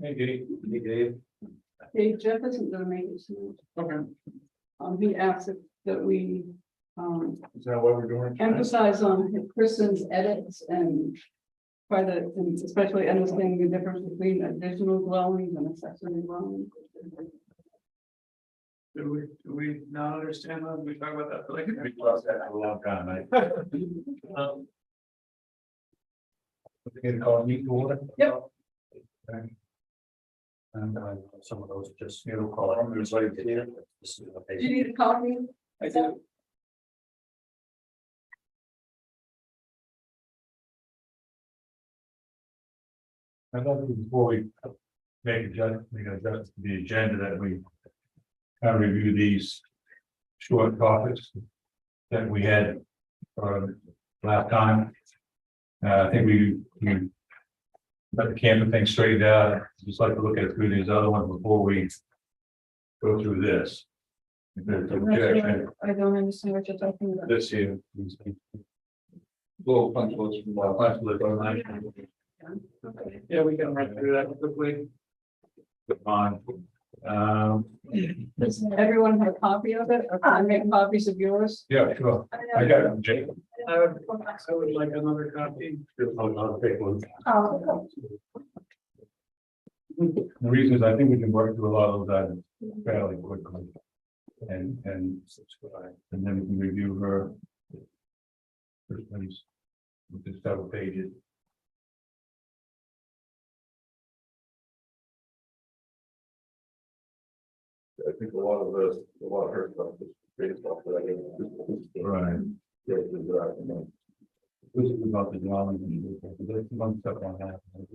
Hey, Dave. Hey, Dave. Hey, Jeff isn't gonna make it soon. Okay. He asked that we, Is that what we're doing? emphasize on Kristen's edits and try to, and especially understanding the difference between additional dwellings and accessory dwellings. Do we not understand that? We talk about that for like. We lost that for a long time, right? We're gonna call me to order. Yep. Okay. And some of those just, you know, call them, there's like here. This is what they- Do you need a copy? I do. I thought before we make adjustments to the agenda that we kind of review these short topics that we had last time. I think we got the camping thing straightened out. Just like to look at through these other ones before we go through this. If there's objection, I don't understand what you're talking about. this here. Little punch list from punch list online. Yeah, we can run through that quickly. On. Does everyone have a copy of it, or can I make copies of yours? Yeah, sure. I got it, Jake. I would like another copy. I'll take one. Oh, The reason is I think we can work through a lot of those items fairly quickly. And then we can review her. First place. With just several pages. I think a lot of her stuff is based off that. Right. Yeah, exactly. This is about the dwelling. There's one stuff on that. Thank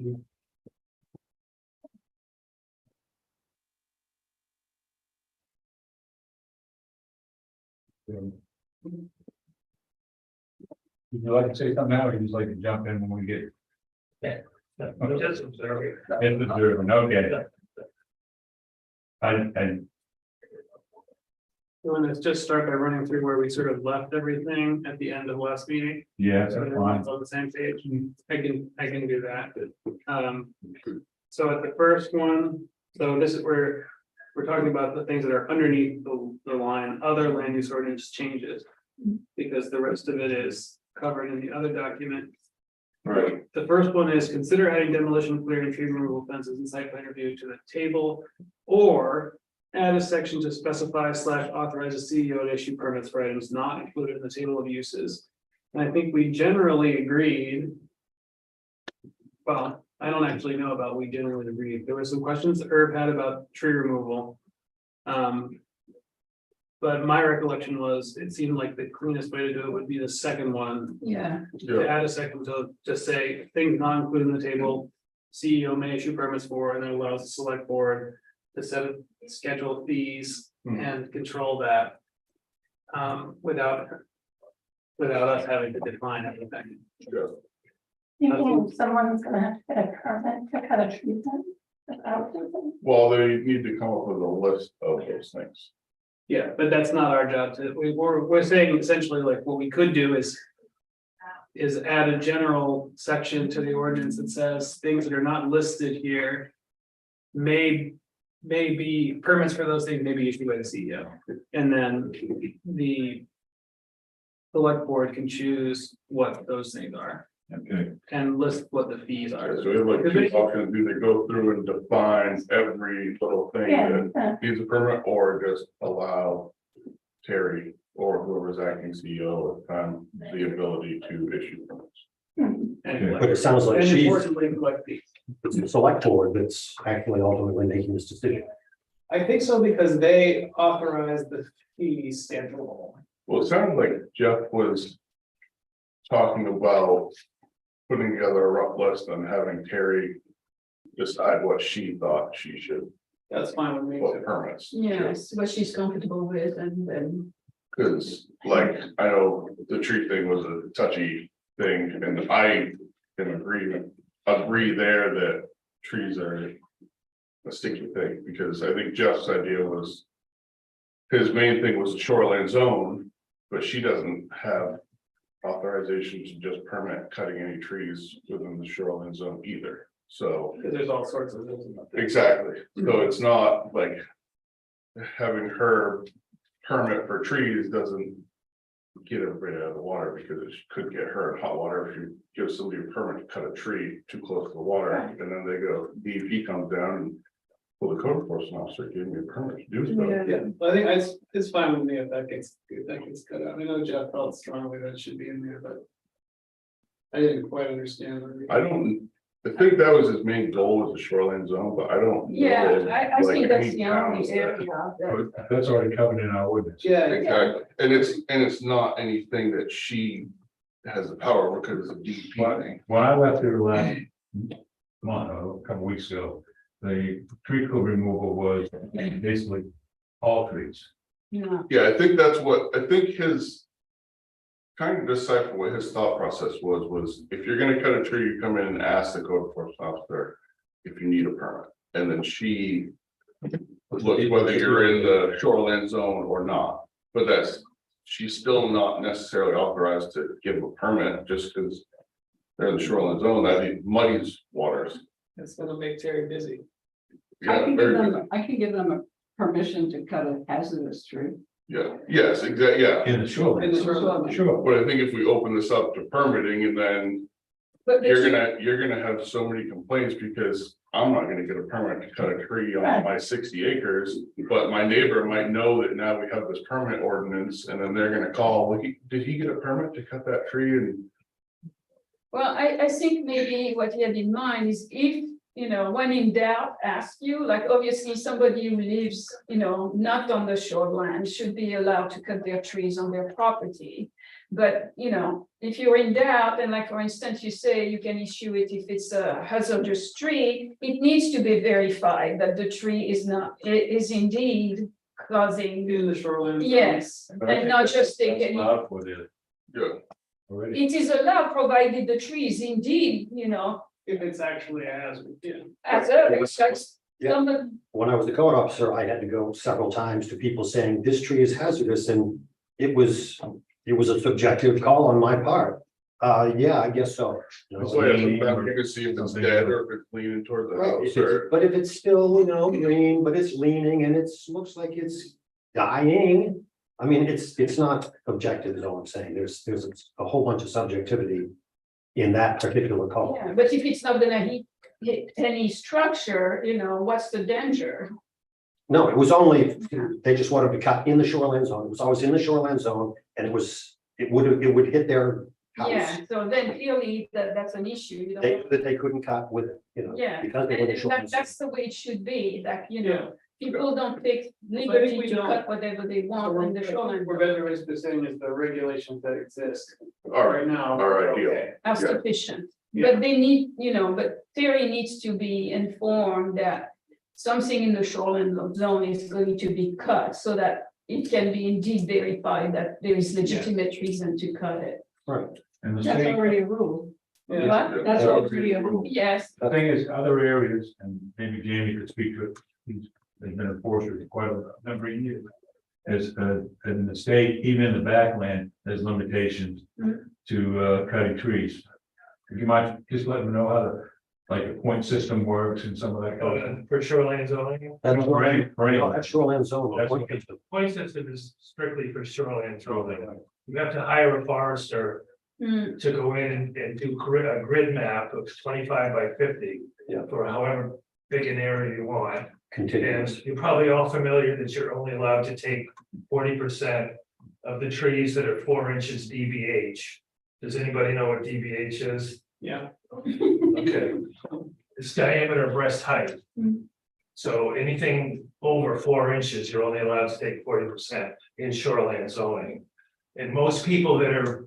you. Would you like to say something now, or you just like to jump in when we get? Just observe. It's observing, okay. And Let's just start by running through where we sort of left everything at the end of last meeting. yeah, So that's everyone's fine. on the same page. I can do that. So at the first one, so this is where we're talking about the things that are underneath the line, other land use ordinance changes. Because the rest of it is covered in the other document. Right. The first one is consider adding demolition, clearing, tree removal, fences and site plan review to the table. Or add a section to specify / authorize a CEO to issue permits for items not included in the table of uses. And I think we generally agreed. Well, I don't actually know about we generally agreed. There were some questions that Herb had about tree removal. But my recollection was, it seemed like the cleanest way to do it would be the second one. yeah, To add a second to just say things not included in the table. CEO may issue permits for, and then allows the select board to set a schedule fees and control that. Without us having to define anything. Yeah. You think someone's gonna have to get a permit to cut a tree down? without something? Well, they need to come up with a list of those things. Yeah, but that's not our job to, we're saying essentially like what we could do is. Is add a general section to the ordinance that says things that are not listed here. May be permits for those things may be issued by the CEO, and then the. Select board can choose what those things are Okay, and list what the fees are. So we have like two options, either go through and define every little thing Yeah, that needs a permit, or just allow Terry or whoever's acting CEO at the time, the ability to issue permits. And But it sounds like and she's, importantly, collect fees. it's the select board that's actually ultimately making this decision. I think so because they authorize the fee schedule. Well, it sounded like Jeff was talking about putting together a rough list and having Terry decide what she thought she should, That's fine with me. what too. permits. Yes, what she's comfortable with and then. Cause like, I know the tree thing was a touchy thing, and I can agree there that trees are a sticky thing, because I think Jeff's idea was his main thing was the shoreline zone, but she doesn't have authorization to just permit cutting any trees within the shoreline zone either, so. Because there's all sorts of things. Exactly, so it's not like having her permit for trees doesn't get everybody out of the water, because it could get her in hot water if you give somebody a permit to cut a tree too close to the water, and then they go, DEP comes down and well, the code enforcement officer gave me a permit to do stuff. Yeah, I think it's fine with me if that gets cut out. I know Jeff felt strongly that it should be in there, but. I didn't quite understand. I think that was his main goal was the shoreline zone, but I don't. know Yeah, I like think that's any the towns only that- area that. But that's already covered in our ordinance. Yeah, Exactly, and it's not anything that she has the power over because it's a DEP thing. When I left here last month, a couple weeks ago, the tree club removal was basically all trees. Yeah, Yeah, I think that's what, I think his. Trying to decipher what his thought process was if you're gonna cut a tree, you come in and ask the code enforcement officer. If you need a permit, and then she. Looks whether you're in the shoreline zone or not, but she's still not necessarily authorized to give a permit just because. They're in the shoreline zone, that muddies waters. it's gonna make Terry busy. I Yeah, can give very good. them, I can give them a permission to cut a hazardous tree. Yeah, yes, exactly, yeah. In the shoreline. In the shoreline. Sure. But I think if we open this up to permitting and then But they should- you're gonna have so many complaints because I'm not gonna get a permit to cut a tree on my 60 acres. But my neighbor might know that now we have this permit ordinance and then they're gonna call, well, did he get a permit to cut that tree? And Well, I think maybe what he had in mind is if, when in doubt, ask you, like obviously somebody who lives, not on the shoreline should be allowed to cut their trees on their property. But, if you're in doubt, and like, for instance, you say you can issue it if it's a hazardous tree, it needs to be verified that the tree is indeed causing, In the shoreline. yes, and not just take That's any. allowed for the yeah, already. It is allowed provided the tree is indeed, If it's actually a hazard, yeah. as a, that's Yeah. some, When I was the code officer, I had to go several times to people saying this tree is hazardous and it was a subjective call on my part. Yeah, I guess so. You know, so yeah, sometimes you can see if it's dead or if it's leaning toward the Right, house or. but if it's still, green, but it's leaning and looks like it's dying. I mean, it's not objective is all I'm saying. There's a whole bunch of subjectivity in that particular call. yeah, but if it's not gonna hit any structure, what's the danger? No, it was only, they just wanted to cut in the shoreline zone. It was always in the shoreline zone and it would hit their house. Yeah, so then clearly that's an issue, That they couldn't cut with it, yeah, because they were in the and shoreline zone. that's the way it should be, that, Yeah. people don't take we liberty to don't- cut whatever they want in the shoreline. We're basically saying is the regulations that exist All right now. are ideal. okay. Are Yeah. sufficient, Yeah. but they need, but Terry needs to be informed that something in the shoreline zone is going to be cut so that it can be indeed verified that there is legitimate reason to cut it. Right. And the That's state, already a rule. Yeah. What? That's already a rule. Yes, the thing is, other areas, and maybe Jamie could speak to it, he's been a forester for quite a number of years. As in the state, even in the backland, there's limitations to cutting trees. You might just let them know how the point system works and some of that. kind of stuff. For shoreline zoning, That's For any- for any- That shoreline zone. That's point what- system. point system is strictly for shoreline zoning. You have to hire a forester Hmm, to go in and do a grid map of 25 by 50. Yeah. For however big an area you want, Continuous. and you're probably all familiar that you're only allowed to take 40% of the trees that are 4 inches DBH. Does anybody know what DBH is? Yeah. Okay. It's diameter breast height. Mm. So anything over 4 inches, you're only allowed to take 40% in shoreline zoning. And most people that are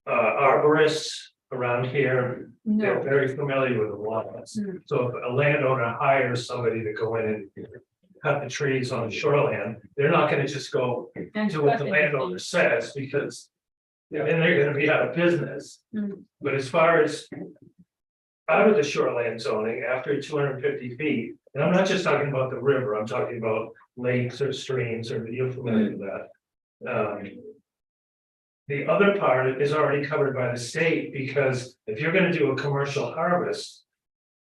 arborists around here, they're No, very familiar with the laws. Mm. So if a landowner hires somebody to go in and cut the trees on the shoreline, they're not gonna just go and do what the cut landowner says, because then they're gonna be out of business. Mm. But as far as out of the shoreline zoning, after 250 feet, and I'm not just talking about the river, I'm talking about lakes or streams, or you're familiar with that. The other part is already covered by the state, because if you're gonna do a commercial harvest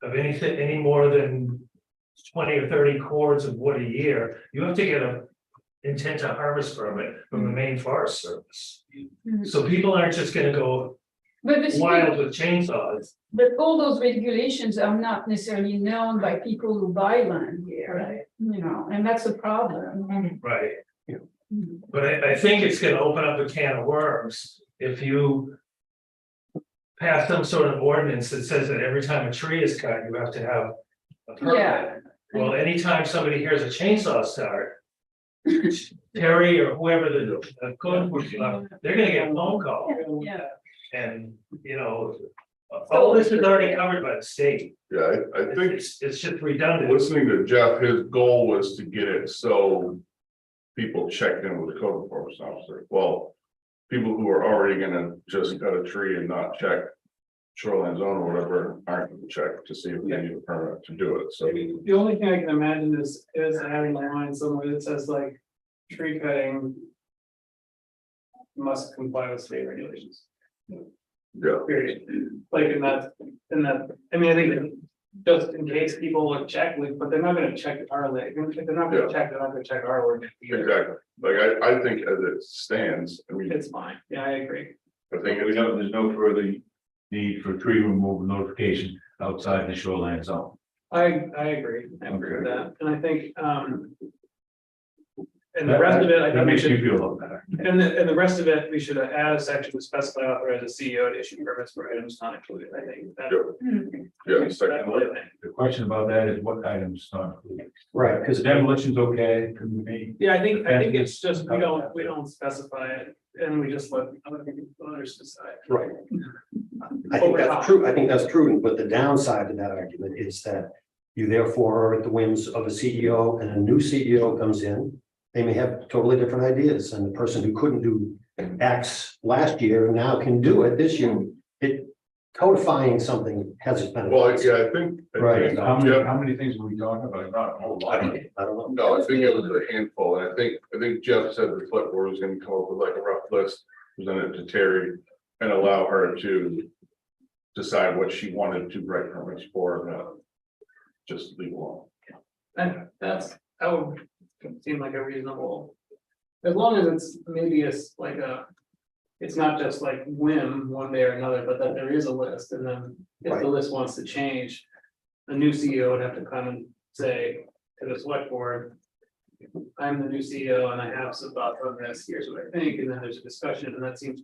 of anything, any more than 20 or 30 cords of wood a year, you have to get a intent to harvest permit from the Maine Forest Service. Mhm. So people aren't just gonna go But this, wild with chainsaws. but all those regulations are not necessarily known by people who buy land here, you know, and that's a problem. Right. Mhm. But I think it's gonna open up a can of worms if you pass some sort of ordinance that says that every time a tree is cut, you have to have a permit. Yeah. Well, anytime somebody hears a chainsaw start, Terry or whoever the code enforcement, they're gonna get a phone call. Yeah, And, you know, all this is already covered by the state. Yeah, I think It's just redundant. listening to Jeff, his goal was to get it so. People checked in with the code enforcement officer, well, people who are already gonna just cut a tree and not check. Shoreline zone or whatever, aren't gonna check to see if they need a permit to do it, so. The only thing I can imagine is having a line somewhere that says like, tree cutting. Must comply with state regulations, Yeah, period, like in that, I mean, I think. Just in case people would check, like, but they're not gonna check our leg, if they're not Yeah. gonna check, they're not gonna check our ordinance either. exactly, like, I think as it stands, I mean, It's fine, yeah, I agree. I think We it's, know there's no further need for tree removal notification outside the shoreline zone. I agree with that, and I think, and the rest of it, I That think we makes me should, feel a lot better. and the rest of it, we should add a section to specify authorize the CEO to issue permits for items not included, I think. that- yeah, that's second, what I think. The question about that is what items not included. Right, because Demolition's okay, couldn't be. Yeah, I think it's just, we don't specify it, and we just let other people, others decide. right. I think that's true. I think that's prudent, but the downside to that argument is that you therefore are at the whims of a CEO, and a new CEO comes in. They may have totally different ideas, and the person who couldn't do X last year now can do it this year. It codifying something has its well, benefits. yeah, I think. Right. How many things are we talking about? Not a whole lot. I don't know. No, I think it was a handful, and I think Jeff said the select board was gonna come up with like a rough list, present it to Terry. And allow her to decide what she wanted to write permits for, just leave alone. And that would seem like a reasonable. As long as it's maybe it's like it's not just like whim one day or another, but that there is a list, and then if Right. the list wants to change. A new CEO would have to come and say to the select board. I'm the new CEO and I have some thoughts on this, here's what I think, and then there's a discussion, and that seems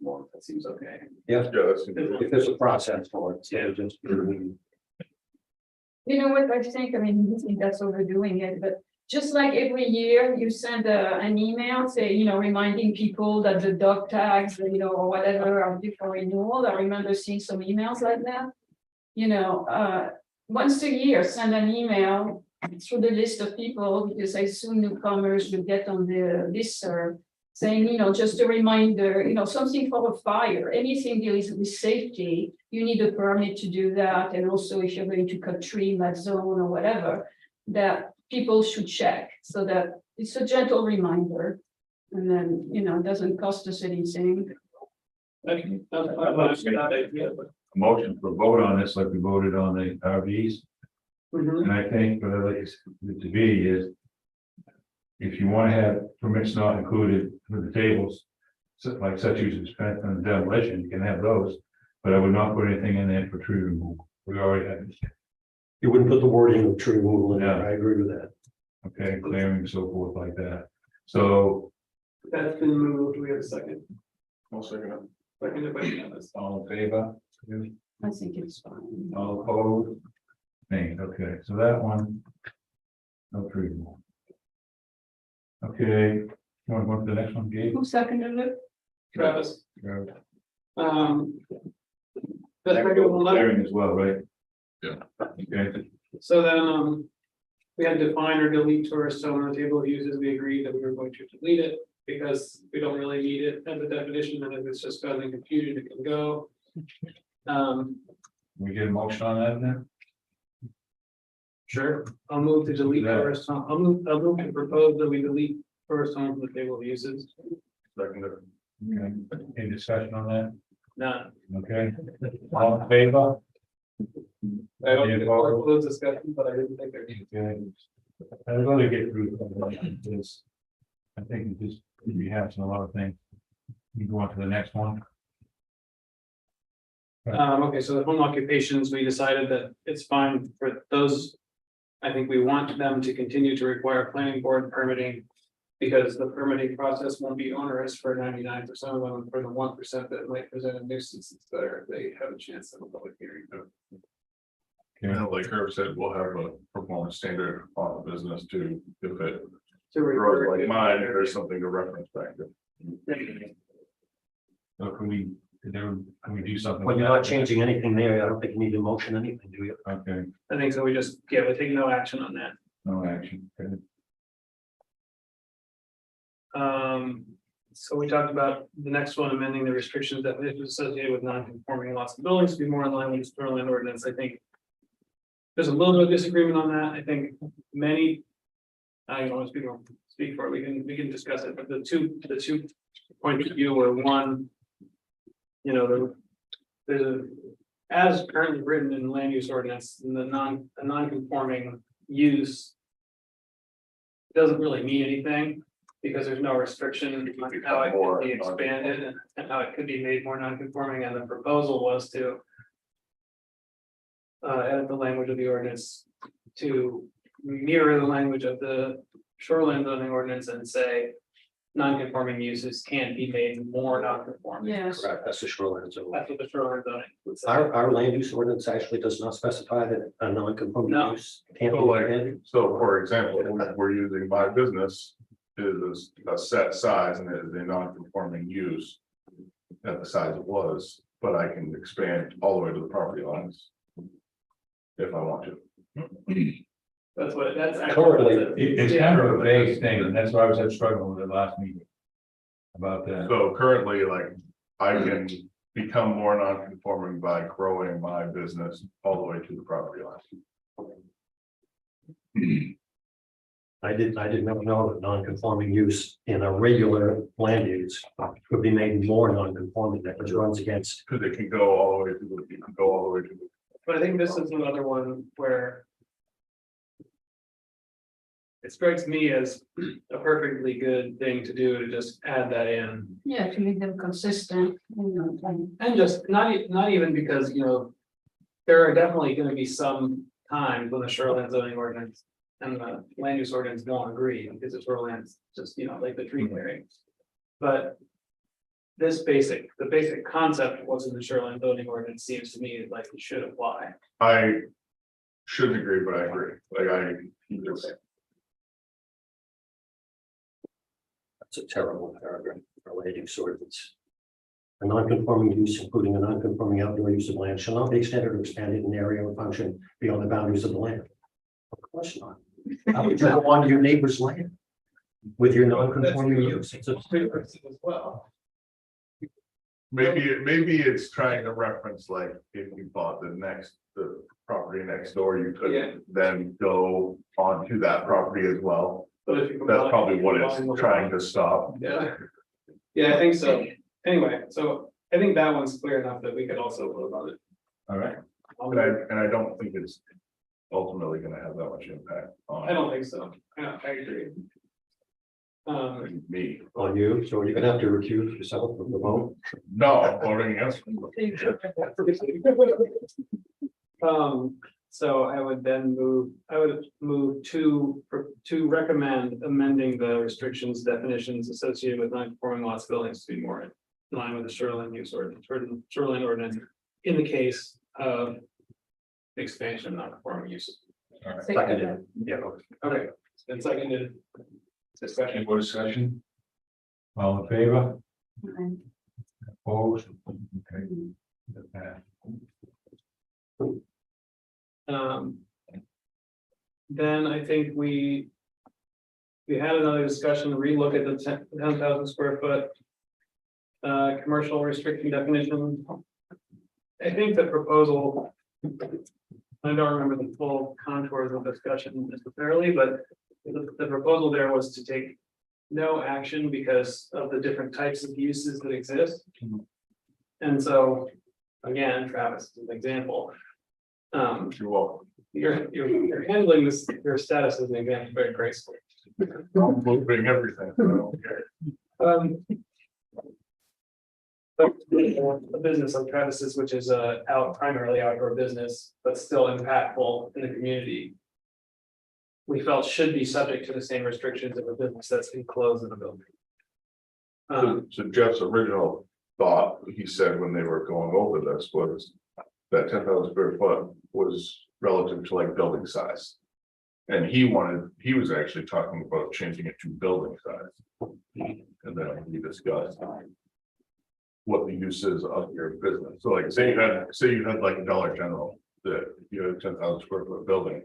okay. Yeah, that's. If there's a process for it, so just. you know what, I think that's overdoing it, but just like every year, you send an email, say, you know, reminding people that the dog tags, you know, or whatever are due for renewal. I remember seeing some emails like that. You know, once a year, send an email through the list of people, because I assume newcomers will get on the listserv. Saying, you know, just a reminder, you know, something for a fire, anything dealing with safety, you need a permit to do that. And also if you're going to cut tree in that zone or whatever, that people should check, so that it's a gentle reminder. And then, you know, it doesn't cost us anything. A motion for vote on this like we voted on the RVs. Mhm. And I think what I'd like it to be is. If you want to have permits not included for the tables. Like such as spent on demolition, you can have those, but I would not put anything in there for tree removal. We already had, You wouldn't put the wording of tree removal in there. Yeah. I agree with that. okay, clearing and so forth like that. So, That's been moved, we have a second. One second. Seconded by Dennis. all in favor? I think it's fine. All opposed? Nay, okay, so that one. No tree removal. Okay, you want to go to the next one, Gabe? Who seconded it? Travis, Sure. That's regular 11. Clearing as well, right? Yeah. Okay, So then, we had to define or delete tourist zone on the table of uses. We agreed that we were going to delete it because we don't really need it as a definition, and if it's just causing confusion, it can go. we get a motion on that then? Sure. I'll move to delete Yeah. tourist zone. I'll move to propose that we delete tourist zone from the table of uses. Okay, any discussion on that? None. Okay, all in favor? I don't Yeah, think well- it's close discussion, but I didn't think there. Okay. I'm gonna get through this. I think it just, we have a lot of things. You go on to the next one. Okay, so the home occupations, we decided that it's fine for those. I think we want them to continue to require planning board permitting. Because the permitting process won't be onerous for 99% of them, for the 1% that might present a nuisance, it's better if they have a chance of a public hearing. And like Herb said, we'll have a performance standard on the business too, if it To grows refer like mine, there's something to reference back to. So can we do something? When with you're that? not changing anything there, I don't think you need to motion anything, do you? Okay, I think so, we just, yeah, we take no action on that. no action. Okay. So we talked about the next one, amending the restrictions that is associated with non-conforming lots and buildings to be more in line with the shoreline ordinance, I think. There's a little bit of disagreement on that, I think many. I don't want to speak for it, we can discuss it, but the two points of view were one. You know, there's a, as currently written in the land use ordinance, a non-conforming use. Doesn't really mean anything. Because there's no restriction on how it could be expanded and how it could be made more non-conforming, and the proposal was to. Edit the language of the ordinance to mirror the language of the shoreline zoning ordinance and say. Non-conforming uses can't be made more non-conforming. Yes, Correct, that's the shoreline zone. That's what the shoreline zoning would say. Our land use ordinance actually does not specify that a non-conforming No. use can't be So like, expanded. so for example, we're using my business is a set size and it is a non-conforming use. At the size it was, but I can expand all the way to the property lines. If I want to. That's what, that's Currently, actually. It's kind of a vague thing, and that's why I was struggling with it last meeting. About that. So currently, like, I can become more non-conforming by growing my business all the way to the property line. I did not know that non-conforming use in a regular land use could be made more non-conforming, that which runs against. Cause it can go all the way to the, it can go all the way to the. But I think this is another one where. It strikes me as a perfectly good thing to do to just add that in. yeah, to make them consistent, you know, And just not even because, you know. There are definitely gonna be some times when the shoreline zoning ordinance and the land use ordinance won't agree, because the shoreline's just, you know, like the tree clearing. But. The basic concept was in the shoreline zoning ordinance seems to me like it should apply. I shouldn't agree, but I agree, like That's a terrible paragraph relating ordinance. A non-conforming use, including a non-conforming outdoor use of land, shall not be extended or expanded in area or function beyond the boundaries of the land. Of course not. How would you go on your neighbor's land with your non-conforming use? It's a As well. maybe it's trying to reference like if you bought the property next door, you Yeah. could then go onto that property as well. But if you That's combine- probably what it's combine the trying to stop. Yeah. Yeah, I think so. Anyway, so I think that one's clear enough that we could also vote on it. All right, And I don't think it's ultimately gonna have that much impact I on don't think so. Yeah, I agree. me. on you, so you're gonna have to recuse yourself from the vote. No, I'm voting yes. So I would move to recommend amending the restrictions definitions associated with non-conforming lots buildings to be more in line with the shoreline use ordinance, or the shoreline ordinance, in the case of expansion of non-conforming uses. Seconded. Yeah. Okay, it's been seconded. any Discussion. more discussion? All in favor? and- Opposed? Okay. Then I think we had another discussion, relook at the 10,000 square foot. Commercial restriction definition. I think the proposal. I don't remember the full contours of discussion necessarily, but the proposal there was to take no action because of the different types of uses that exist. And so, again, Travis, is an example. You're welcome. You're handling this, your status as an example very gracefully. Moving everything. I don't care. But a business like Travis's, which is primarily outdoor business, but still impactful in the community. We felt should be subject to the same restrictions of a business that's enclosed in a building. So Jeff's original thought, he said when they were going over this was that 10,000 square foot was relative to like building size. And he was actually talking about changing it to building size. And then we discussed what the use is of your business. So like, say you had like a Dollar General, that you had a 10,000 square foot building.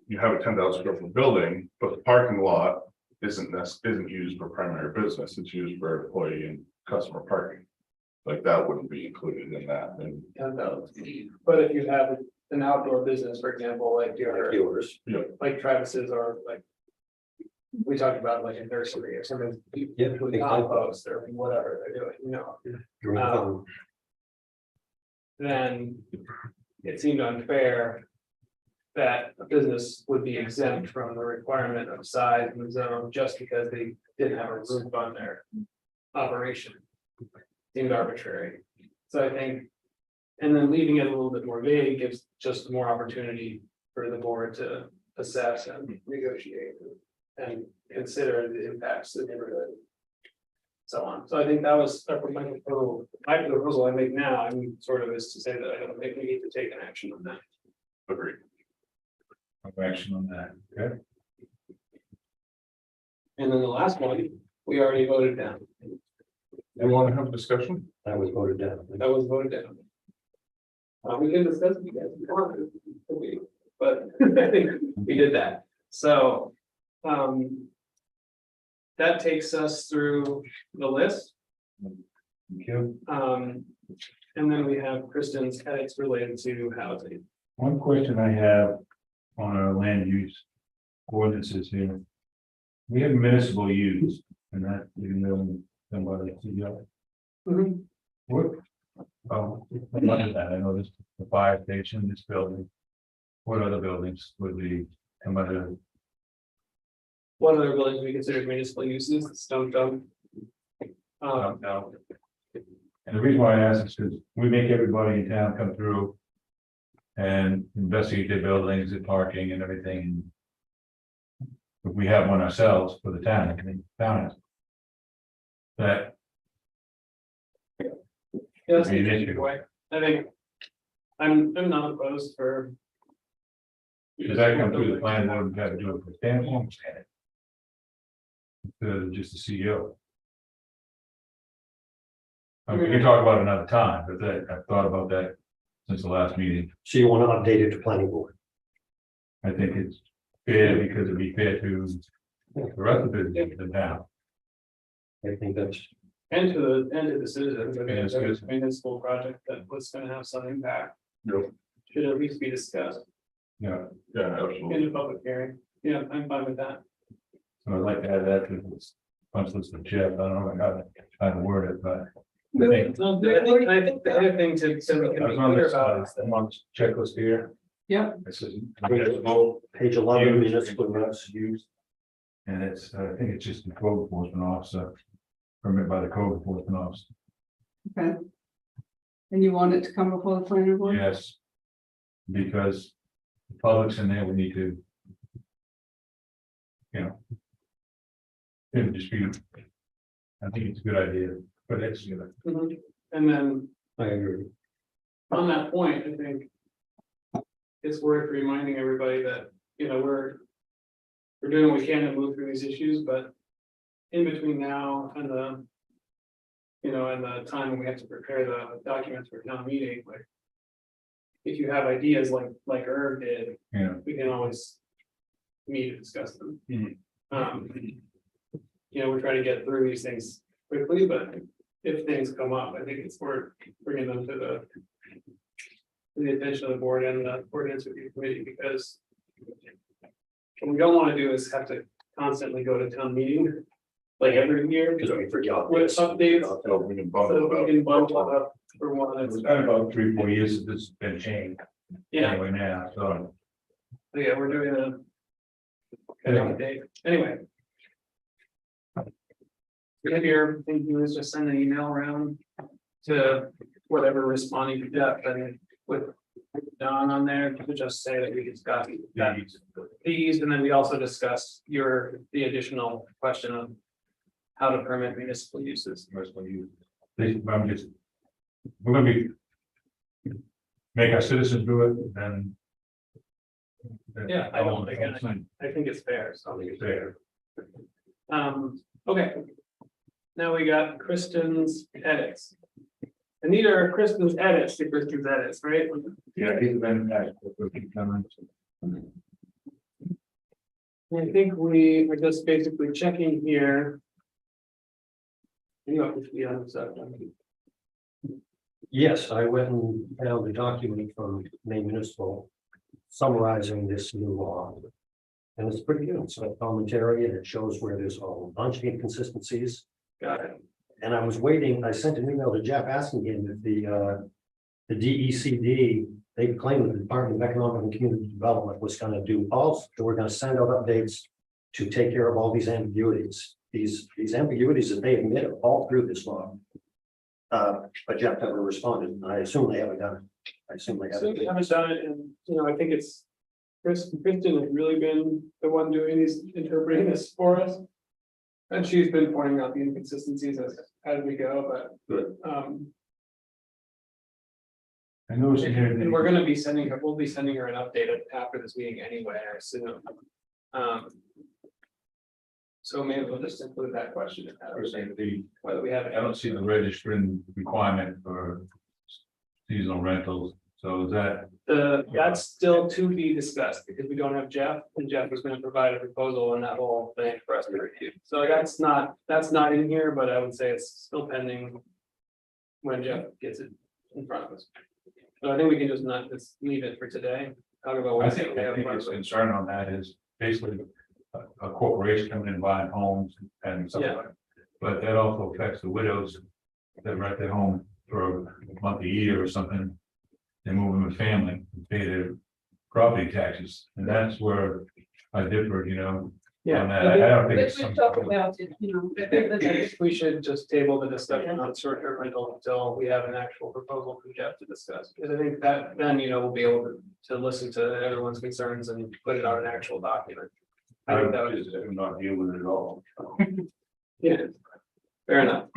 You have a 10,000 square foot building, but the parking lot isn't used for primary business, it's used for employee and customer parking. Like that wouldn't be included in that, and But if you have an outdoor business, for example, like Yours. like Travis's or like. We talked about like a nursery or something, Yeah, with exactly. compost or whatever they're doing, Green thumb. then it seemed unfair. That a business would be exempt from the requirement of size and zone just because they didn't have a roof on their operation. Seemed arbitrary, so I think. And then leaving it a little bit more vague gives just more opportunity for the board to assess and negotiate. And consider the impacts of the neighborhood. So on, so I think that was my proposal I make now, I'm sort of is to say that I don't think we need to take an action on that. agreed. No action on that, okay? And then the last one, we already voted down, You want to have a discussion? That was voted down. that was voted down. We can discuss it again, if you want to, but I think we did that, so. That takes us through the list, Thank you. and then we have Kristen's edits related to housing. One question I have on our land use ordinances here. We have municipal use and that even though somebody. What? Oh, what is that? I know this, the fire station, this building. What other buildings would be come under? What other buildings we consider municipal uses, the stone dump? No. And the reason why I ask is because we make everybody in town come through. And investigate their buildings and parking and everything. If we have one ourselves for the town, I mean, town is. That, Yeah, that's an Maybe they interesting should. way. I think. I'm not opposed for. does that come through the plan, board, we got to do it for standalone, instead of just the CEO. I mean, we can talk about it another time, but that, I've thought about that since the last meeting. So you want to update it to planning board? I think it's fair because it'd be fair to the rest of the business in town. I think that's, And to the citizens, I mean, Yeah, it's it's a municipal project that was gonna have some impact, Yep. should at least be discussed Yeah, Yeah, in absolutely. the public hearing. Yeah, I'm fine with that. so I'd like to add that to this punch list of Jeff. I don't know how to word it, but. I think No, I think the other thing to be I was on clear this, about is that. I'm on this checklist here. Yeah. This is municipal page 11, use, municipal use. use. And it's, I think it's just the code enforcement officer, permit by the code enforcement officer, Okay. And you want it to come before the planning board? yes. Because the public's in there, we need to. You know. In dispute. I think it's a good idea, but it's, you know, Mhm. And then I agree. on that point, I think. It's worth reminding everybody that, we're doing what we can to move through these issues, but. In between now and the you know, and the time when we have to prepare the documents for town meeting, like. If you have ideas like Irv did, Yeah. we can always meet and discuss them. Mhm. You know, we try to get through these things quickly, but if things come up, I think it's worth bringing them to the attention of the board and the ordinance review committee, because what we don't want to do is have to constantly go to town meeting, like every year, Because we forgot. with updates, So we can bump it so up. we can bump it up for one. It's been about 3-4 years since it's been changed. Yeah, Anyway, now, so. yeah, we're doing an update, anyway. If your thinking is just send an email around to whatever responding to Jeff and with Don on there to just say that we discussed these, and then we also discussed the additional question of how to permit municipal uses. I'm just, we're gonna be. Make our citizens do it and. Yeah, I don't think, I think it's fair, so. Fair. Okay. Now we got Kristen's edits. And these are Kristen's edits to Kristen's edits, right? Yeah, he's been. I think we are just basically checking here. You have to be on the subject. Yes, I went and found a document from Maine Municipal summarizing this new law. And it's pretty good. It's got commentary and it shows where there's a bunch of inconsistencies. Got it. And I was waiting, I sent an email to Jeff asking him if the DECD, they claimed that the Department of Economic and Community Development was gonna do also, they were gonna send out updates to take care of all these ambiguities. These ambiguities that they admit are all through this law. But Jeff never responded, and I assume they haven't done it. I assume they So we haven't. haven't done it, and you know, I think it's Kristen has really been the one doing these, interpreting this for us. And she's been pointing out the inconsistencies as we go, but Good. I know it's in here. and we're gonna be sending her, we'll be sending her an update after this meeting anyway, I assume. So maybe we'll just include that question in I was that, saying the, whether we have. I don't see the registering requirement for seasonal rentals, so is that, That's still to be discussed, because we don't have Jeff, and Jeff was gonna provide a proposal on that whole thing for us to review. So that's not in here, but I would say it's still pending. When Jeff gets it in front of us. So I think we can just not, just leave it for today, talk about. I what think, we have in front his of us. concern on that is basically a corporation coming in and buying homes and stuff Yeah. like that. But that also affects the widows that rent their home for a month, a year or something. They move in with family, and pay their property taxes, and that's where I differ, you know. Yeah, On that, I think- I don't think But it's we something. talk about it, you know. I think we should just table the discussion on short-term rental until we have an actual proposal from Jeff to discuss. Because I think that then, you know, we'll be able to listen to everyone's concerns and put it on an actual document. I think that would just not deal with it at all. Yeah, fair enough.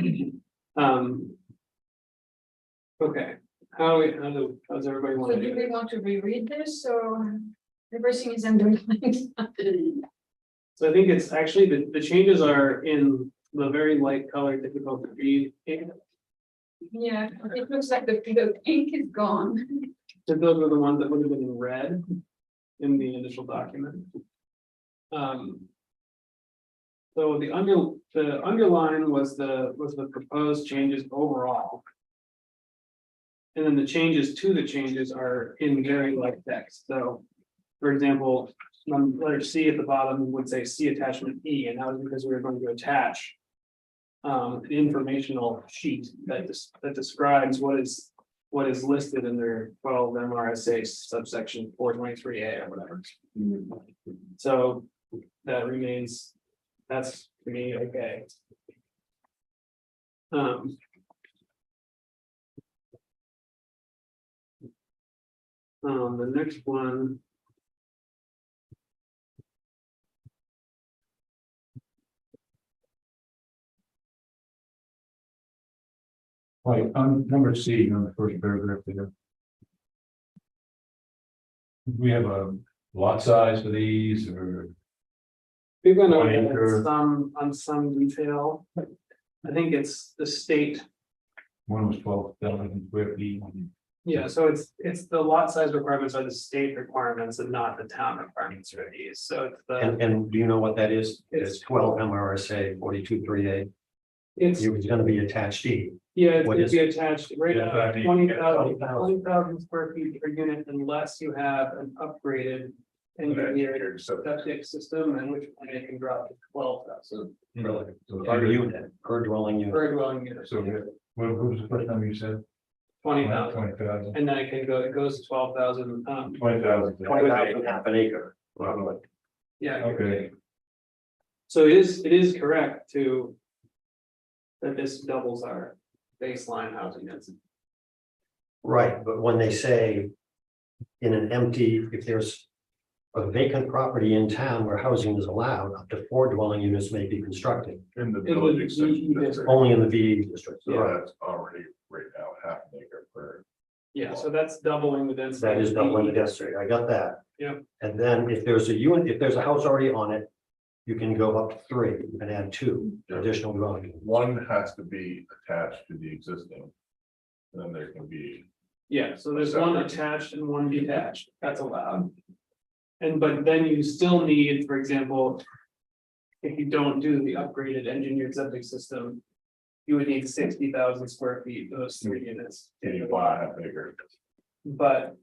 Okay, how's everybody want So to do do we it? want to reread this or everything is underlined? So I think it's actually, the changes are in the very light color, difficult to read. Yeah, it looks like the ink is gone. Those were the ones that would have been in red in the initial document. So the underline was the proposed changes overall. And then the changes to the changes are in very light text, so. For example, letter C at the bottom would say see attachment E, and that was because we were going to attach. An informational sheet that describes what is listed in their 12 MRSA subsection 423A or whatever. So that remains, that's to me, okay. The next one. Like, on number C, on the first paragraph there. We have a lot size for these, or We're gonna One look acre. at some, on some detail. I think it's the state One was 12,000 square feet. Yeah, so it's the lot size requirements are the state requirements and not the town requirements for these, so it's the, And do you know what that is? It's- It's 12 MRSA 42.3A. it's, It was gonna be attached D. yeah, what it'd is be attached right Yeah, now, I mean, 20,000 20,000 square feet per unit unless you have an upgraded engineered septic system, and which one it can drop to 12,000 Really? So Per unit, per dwelling unit. per dwelling unit, So, what was the first number you said? 20,000. 20,000. And then it goes to 12,000, 20,000. 20,000 half an acre. Roughly. yeah. Okay. So it is correct to. That this doubles our baseline housing density. Right, but when they say in an empty, if there's a vacant property in town where housing is allowed, up to 4 dwelling units may be constructed, In the It would village be extension easier. district. only in the VE district. So that's already right now half an acre per. Yeah, so that's doubling the density. That is of doubling the DE density, I got that. Yeah. And then if there's a unit, if there's a house already on it, you can go up to 3, you can add 2 Yeah. additional dwelling units. One has to be attached to the existing. And then there can be, Yeah, so there's one attached and one detached, that's allowed. And but then you still need, for example. If you don't do the upgraded engineered septic system. You would need 60,000 square feet, those 3 units. can you buy a half acre? But.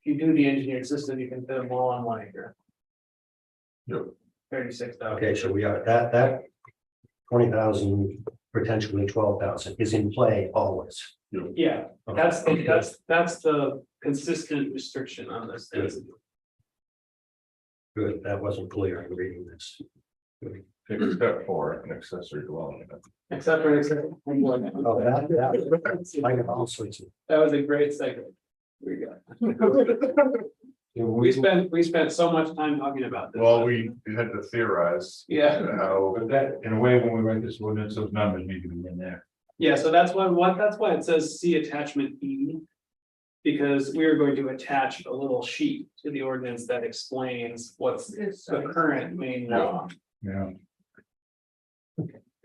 If you do the engineered system, you can fit them all on 1 acre. Yep. 36,000. Okay, so we are, that 20,000, potentially 12,000 is in play always. Yeah, that's the consistent restriction on this density. Good, that wasn't clear in reading this. Except for an accessory dwelling unit. Except for. Oh, I got all sorts of. That was a great segment. We got. We spent so much time talking about this. Well, we had to theorize Yeah, how, But that, in a way, when we write this ordinance, those numbers need to be in there. yeah, so that's why it says see attachment E. Because we are going to attach a little sheet to the ordinance that explains what's the current main law. Yeah.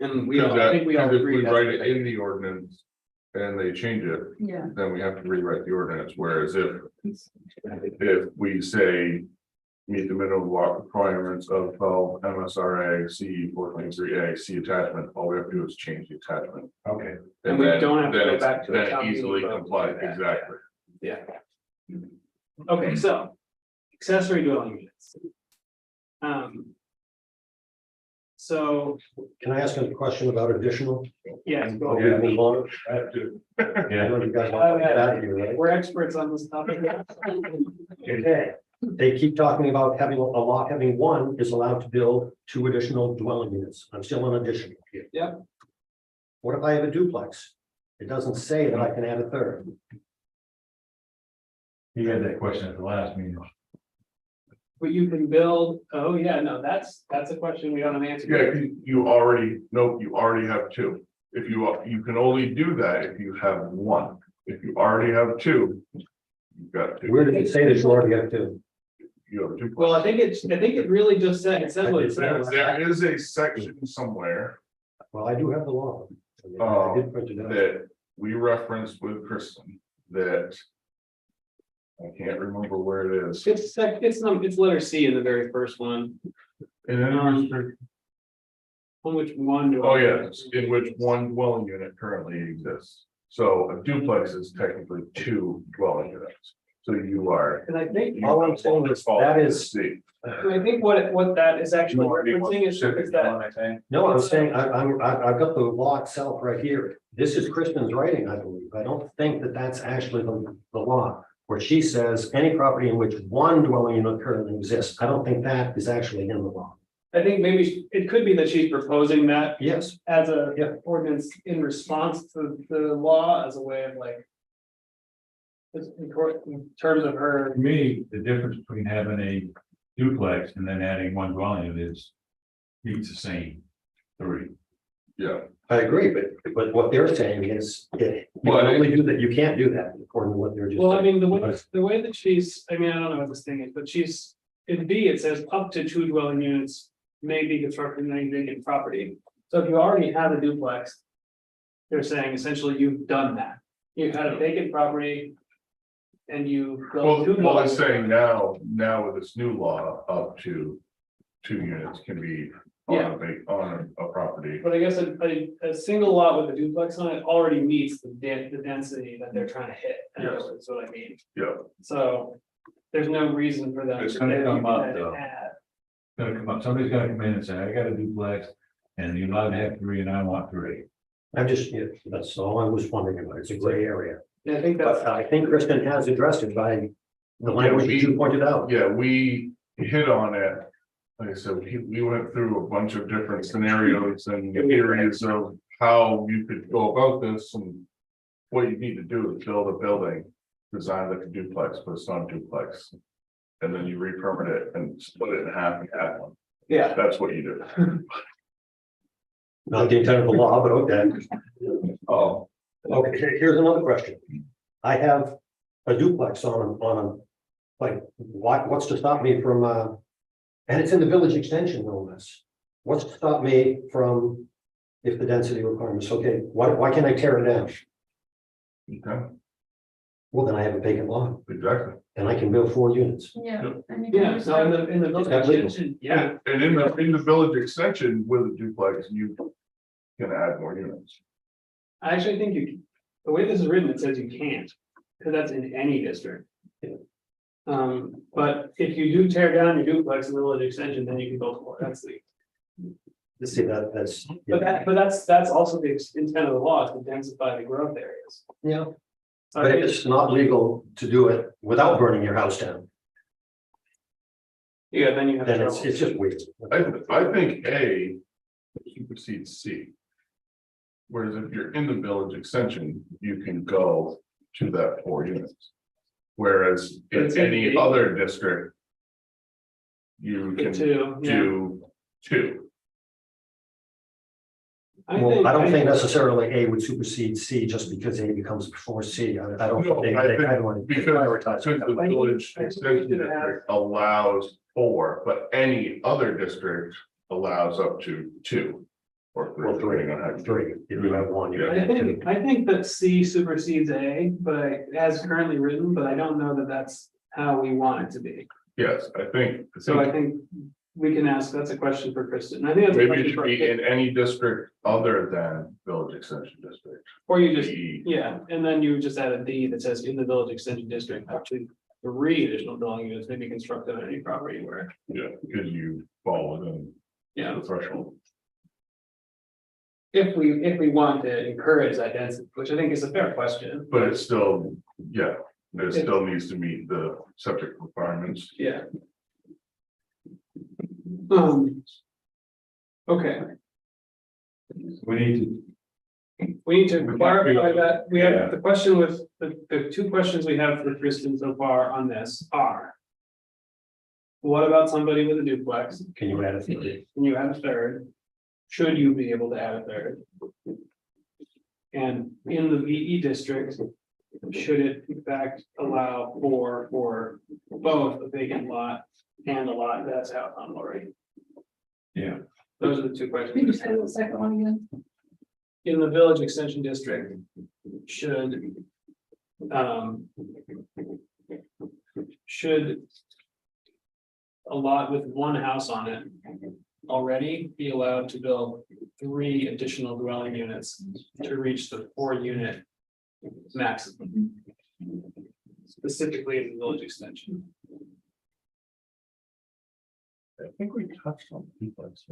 And I because think we all if agree. we that's write the it in the ordinance. And they change it, Yeah. then we have to rewrite the ordinance, whereas if we say. Meet the minimum lot requirements of 12 MSRA C 423A C attachment, all we have to do is change the attachment. Okay. And we then- don't have to then go it's- back to the then town meeting easily vote to comply, do that. exactly. Yeah. Okay, so accessory dwelling units. So, Can I ask a question about additional? yeah, go Before ahead. we move on? I have to. I Yeah. know you guys want to get out of here, right? We're experts on this topic. Okay, they keep talking about having a lot, having 1 is allowed to build 2 additional dwelling units. I'm still on additional here. Yep. What if I have a duplex? It doesn't say that I can add a 3rd. He had that question at the last meeting. But you can build, oh yeah, no, that's a question we don't have an answer. Yeah, 'cause you already have 2. If you can only do that if you have 1. If you already have 2. You've got 2. Where did it say that you already have 2? You have 2. Well, I think it really just said, it says what it says. There is a section somewhere Well, I do have the law. I did print it out. that we referenced with Kristen that. I can't remember where it is. It's letter C in the very first one, And then on which one do I? oh, yes, in which 1 dwelling unit currently exists. So a duplex is technically 2 dwelling units. So you are. And I think, All I'm saying is that is- C. I think what that is actually referencing is that, No, I'm saying, I've got the law itself right here. This is Kristen's writing, I believe. I don't think that that's actually the law. Where she says any property in which 1 dwelling unit currently exists. I don't think that is actually in the law. I think maybe it could be that she's proposing that Yes, as a Yeah. ordinance in response to the law as a way of like. In terms of her, For me, the difference between having a duplex and then adding 1 dwelling unit is. It's the same 3. Yeah, I agree, but what they're saying is, you Well, can only do that, you can't do that according to what they're just. well, I saying. mean, the way that she's, I mean, I don't know what this thing is, but she's. In B, it says up to 2 dwelling units may be constructed in any vacant property. So if you already have a duplex. they're saying essentially you've done that. You've had a vacant property. And you. Well, built two well, it's dwelling saying now with this new law, up to 2 units can be Yeah. on a property. But I guess a single lot with a duplex on it already meets the density that they're trying to hit. Yes. That's what I mean. Yeah, So there's no reason for them. It's to gonna say come you up, can though. add. Gonna come up, somebody's gonna come in and say, I got a duplex, and you're allowed to have 3, and I want 3. I'm just, yeah, that's all I was wondering about. It's a gray area. Yeah, I think that's, But I think Kristen has addressed it by the language that you pointed out. yeah, we hit on it. Like I said, we went through a bunch of different scenarios and theories of how you could go about this and. What you need to do is build a building, design like a duplex, but it's not a duplex. And then you re-permit it and split it in half and add one. yeah, That's what you do. Not the intent of the law, but okay. Oh, Okay, here's another question. I have a duplex on like, what's to stop me from, and it's in the village extension, no less. What's to stop me from, if the density requirements, okay, why can't I tear it down? okay, Well, then I have a vacant lot exactly. and I can build 4 units. Yeah. and you can yeah, use so in that. the village that legal? extension, yeah, And in the village extension with a duplex, you can add more units. I actually think the way this is written, it says you can't, because that's in any district. But if you do tear down your duplex in the village extension, then you can build more, that's the. See, that's. But that's also the intent of the law, is to densify the growth areas. Yeah, So I but if think- it's not legal to do it without burning your house down, Yeah, then you have. then trouble. it's just weird. I think A supersedes C. Whereas if you're in the village extension, you can go to that 4 units. Whereas It's in any A. other district. You The can two, yeah. do 2. Well, I don't think necessarily A would supersede C just because A becomes before C. I don't. No, think I they think want to Because prioritize. the village I think we extension should have- district allows 4, but any other district allows up to 2. Or 3, Well, 3, depending on how you do it. 3, if you have 1, you I have 2. think that C supersedes A, but as currently written, but I don't know that that's how we want it to be. Yes, I think. So I think we can ask, that's a question for Kristen. I think that's a Maybe it question should for, be in any district other than village extension district. or you just, D. yeah, and then you just add a D that says in the village extension district, actually. 3 additional dwelling units may be constructed on any property where, Yeah, because you fall within yeah, the threshold. if we want to encourage that density, which I think is a fair question. But it's still, yeah, it still needs to meet the septic requirements. Yeah. Okay, We need to, we need to clarify that, we have the question with, the 2 questions we have for Kristen so far on this are. What about somebody with a duplex? Can you add a 3? Can you add a third? Should you be able to add a third? And in the VE district, should it in fact allow for both a vacant lot and a lot that's out on Lori? yeah, Those are the 2 Can you questions. say the second one again? In the village extension district, should. Should. A lot with 1 house on it. Already be allowed to build 3 additional dwelling units to reach the 4-unit. Maximum. Specifically in the village extension. I think we touched on duplex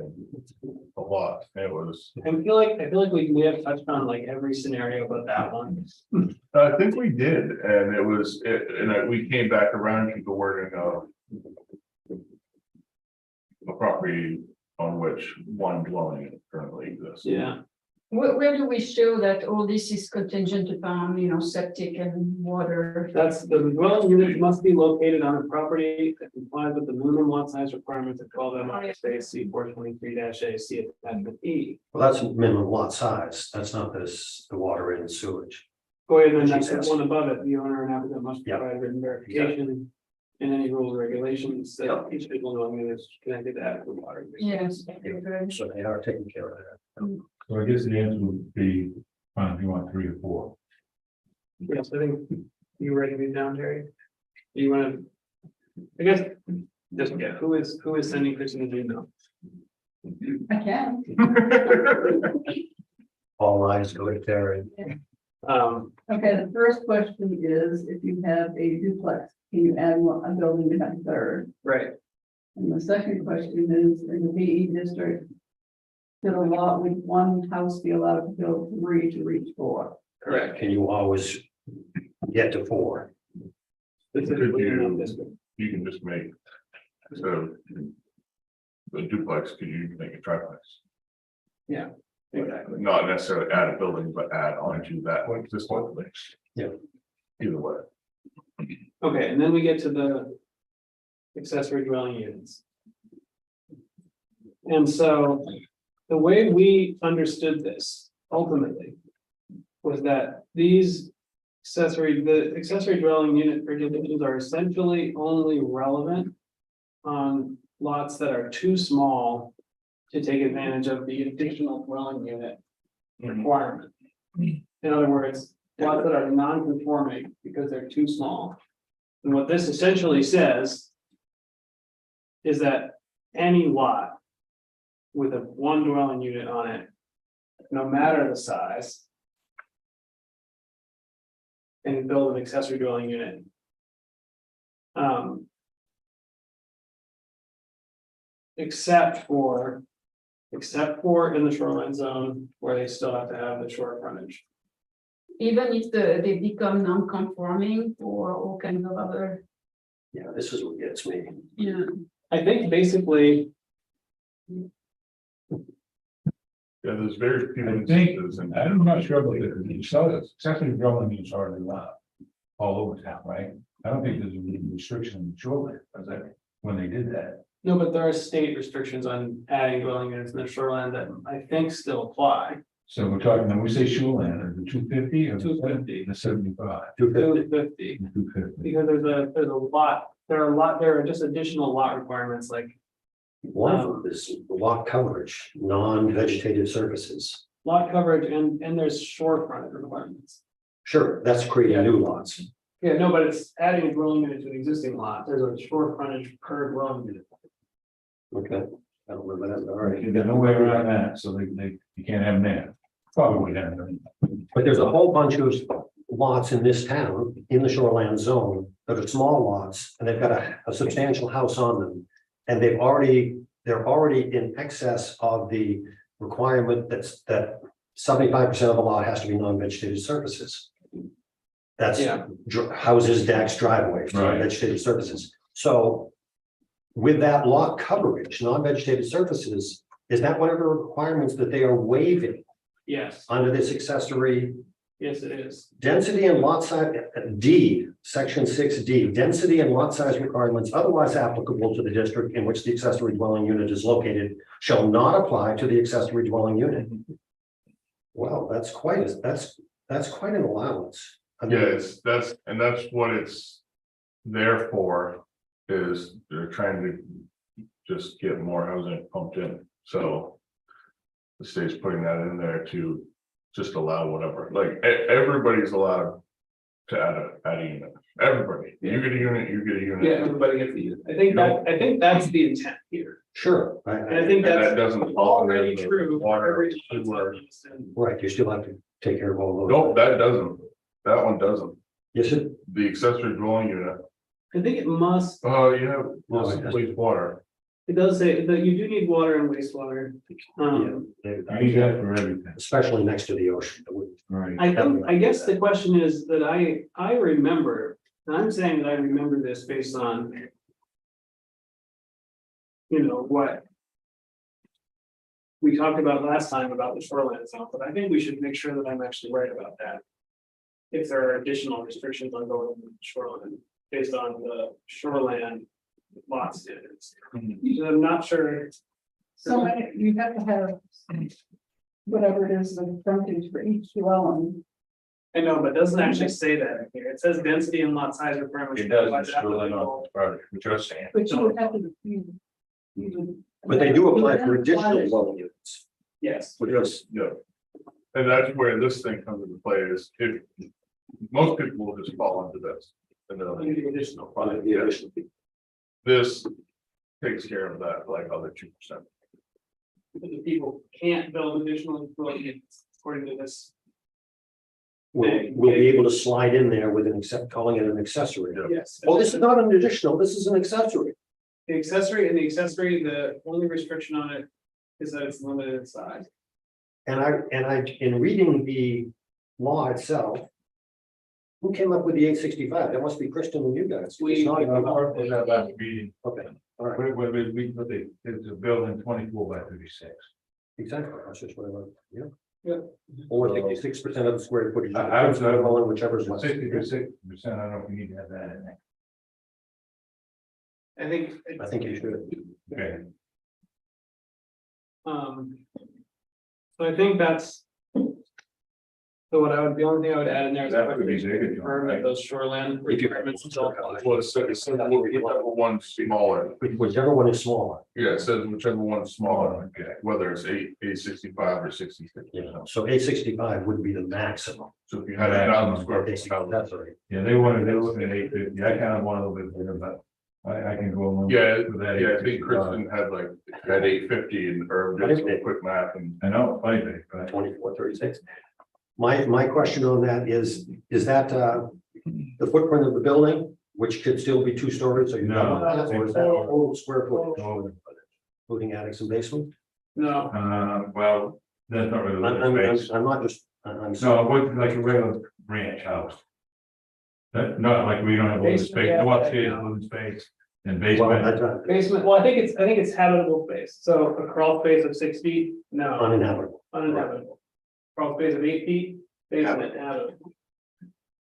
a lot. It was, I feel like we have touched on like every scenario but that one. I think we did, and it was, we came back around to the wording of. A property on which 1 dwelling unit currently exists. Yeah, Where do we show that all this is contingent upon, septic and water? that's the dwelling unit must be located on a property that complies with the minimum lot size requirements of 12 MRSA C 423-A C attachment E. Well, that's minimum lot size. That's not the water and sewage. Go ahead, and then that's Jesus. the one above it, the owner and applicant must Yep. provide written verification. And any rules or regulations that each individual dwelling unit is connected to adequate water. Yes. very good. So they are taking care of that. so I guess the answer would be, If you want 3 or 4. Yes, I think you writing these down, Terry. You wanna, I guess, just, yeah, who is sending Kristen the email? I can. All eyes go to Terry. Okay, the first question is, if you have a duplex, can you add a building to have a third? right, And the second question is, in the BE district, should a lot with one house be allowed to build 3 to reach 4? correct. Can you always get to 4? Specifically in that district. You can just make, instead of the duplex, could you make a triplex? Exactly. Not necessarily add a building, but add on to that one, this one place. Yeah. Either way. Okay, and then we get to the accessory dwelling units. And so the way we understood this ultimately was that the accessory dwelling unit regulations are essentially only relevant on lots that are too small to take advantage of the additional dwelling unit requirement. In other words, lots that are non-conforming because they're too small. And what this essentially says is that any lot with a one dwelling unit on it, no matter the size, and build an accessory dwelling unit. Except for in the shoreline zone where they still have to have the shore frontage. Even if they become non-conforming or all kinds of other, Yeah, this is what gets me. you know. I think basically, Yeah, there's very few I think, instances and I'm not sure about this, you saw this, accessory dwelling units are allowed all over town, right? I don't think there's a restriction in shoreline, was that, when they did that? no, but there are state restrictions on adding dwelling units in the shoreline that I think still apply. So we're talking, when we say shoreline, is it 250 or 250. the 75? 250. 250, 250. because there are just additional lot requirements like One of them is lot coverage, non-vegetated surfaces. lot coverage and there's shore frontage requirements. Sure, that's creating new lots. Yeah, no, but it's adding a dwelling unit to an existing lot. There's a shore frontage per dwelling unit. Okay, I don't remember that, all right. There's no way around that, so you can't have them there. Probably would have them. But there's a whole bunch of lots in this town, in the shoreline zone, that are small lots, and they've got a substantial house on them. And they're already in excess of the requirement that 75% of the lot has to be non-vegetated surfaces. That's Yeah. houses, decks, driveways, Right. non-vegetated surfaces. So with that lot coverage, non-vegetated surfaces, is that one of the requirements that they are waiving Yes, under this accessory yes, it is. density and lot size, D, section 6D, density and lot size requirements otherwise applicable to the district in which the accessory dwelling unit is located shall not apply to the accessory dwelling unit. Well, that's quite an allowance. I mean, yeah, that's what it's there for, is they're trying to just get more housing pumped in, so. The state's putting that in there to just allow whatever, like, everybody's allowed to add a unit, everybody, you get a unit, you get a unit. Yeah, everybody gets the unit. I think that's the intent here. Sure, And I think And that that's doesn't fall under already the true. for water, every sewer. right, you still have to take care of all those. Nope, that doesn't, that one doesn't, Yes, it, the accessory dwelling unit, I think it must, you have, No, it doesn't. please water. it does say that you do need water and wastewater. You need that for everything, especially next to the ocean. right? I guess the question is that I remember, and I'm saying that I remember this based on. You know, what. We talked about last time about the shoreline zone, but I think we should make sure that I'm actually right about that. If there are additional restrictions on going to the shoreline based on the shoreline lot standards. Because I'm not sure. So you have to have whatever it is, the frontage for each dwelling. I know, but it doesn't actually say that in here. It says density and lot size requirements. It does, it's really not, what you're saying. But you would have to. you would- But they do apply for additional dwelling units. Yes, Which is, yeah, And that's where this thing comes into play is if most people will just fall into this. And they'll Under the additional. on the additional. this takes care of that, like other 2%. But the people can't build additional dwellings according to this. We'll be able to slide in there with calling it an accessory. Yeah. Yes. Well, this is not an additional, this is an accessory. The accessory, the only restriction on it is that it's limited in size. In reading the law itself. Who came up with the 865? That must be Kristen and you guys. We- It's not even- Was that last meeting, Okay, all right, it's a building 24 by 36. exactly, that's just what I wrote, yeah. Yeah. Or 66% of the square footage. I was, Whichever is less. 60%, I don't know if we need to have that in there. I think. I think you should. Okay. So I think that's. So the only thing I would add in there is. That would be big, Confirm that right? those shoreland If you- requirements still apply. Well, it says whichever one's smaller, Whichever one is smaller, yeah, it says whichever one's smaller, Okay. whether it's 865 or 66. so 865 would be the maximum. So if you had 1,000 square feet, That's right. Yeah, they were looking at 850, I kind of want a little bit bigger, but I can go along. yeah, with that. yeah, I think Kristen had 850 and Herb did some quick math and. I know, funny thing, but 2436. My question on that is that the footprint of the building, which could still be 2 stories, so you know, No. or is that total square footage, no, including attics and basement? No, well, that's not really living space. I'm not just, I'm No, sorry. it wasn't like a regular ranch house. That, not like we don't have living Basement, space, yeah, no upstairs yeah. living space and Well, basement. basement, well, I think it's habitable space, so a crawl space of 6 feet, no, Uninhabitable. uninhabitable. Crawl space of 8 feet, basement habitable.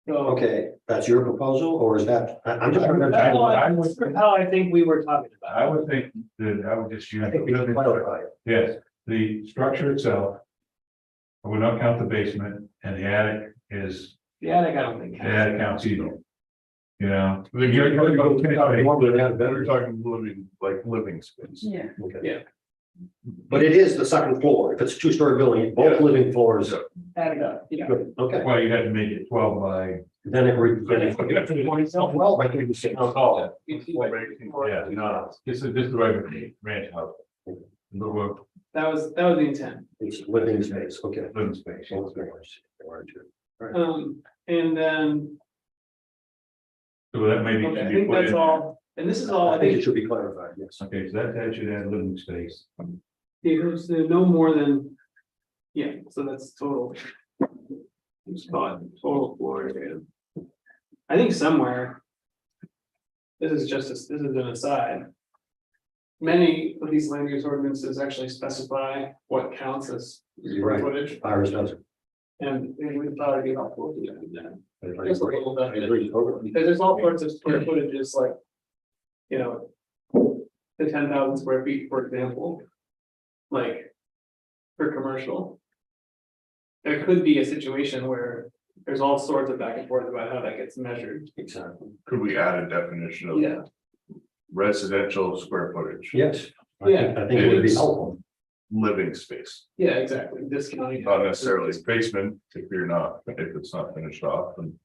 So. Okay, that's your proposal, or is that, I'm just. That's how I think we were talking about. I would think that I would just use. I think we should clarify it. Yes, the structure itself. I would not count the basement and the attic is, The attic, I don't think. the attic counts either. You know. You're talking living space. Yeah. Okay. Yeah. But it is the second floor. If it's a 2-story building, both Yeah. living floors. Attic up, yeah. Good, okay. Well, you had to make it 12 by. Then it. Well, I think we say, Oh, yeah, no, this is the regular ranch house. Little That was the intent. it's living space, okay. living space. And then, So that maybe okay, I should be think put that's in. all, and this is all, I I think it think, should be clarified, yes. Okay, so that should add living space. there's no more than, yeah, so that's total. Spot, total floor area. I think somewhere. This is an aside. Many of these land use ordinances actually specify what counts as You're right. footage, Iris does it. and it would probably be helpful to do that. I Just a agree. little bit. I agree totally. Because there's all sorts of square footages like. You know. The 10,000 square feet, for example. Like. For commercial. There could be a situation where there's all sorts of back and forth about how that gets measured. Exactly. Could we add a definition of Yeah, residential square footage, Yes. I think it would be It's- helpful. living space? yeah, exactly, discounting. Not necessarily basement if it's not finished off and.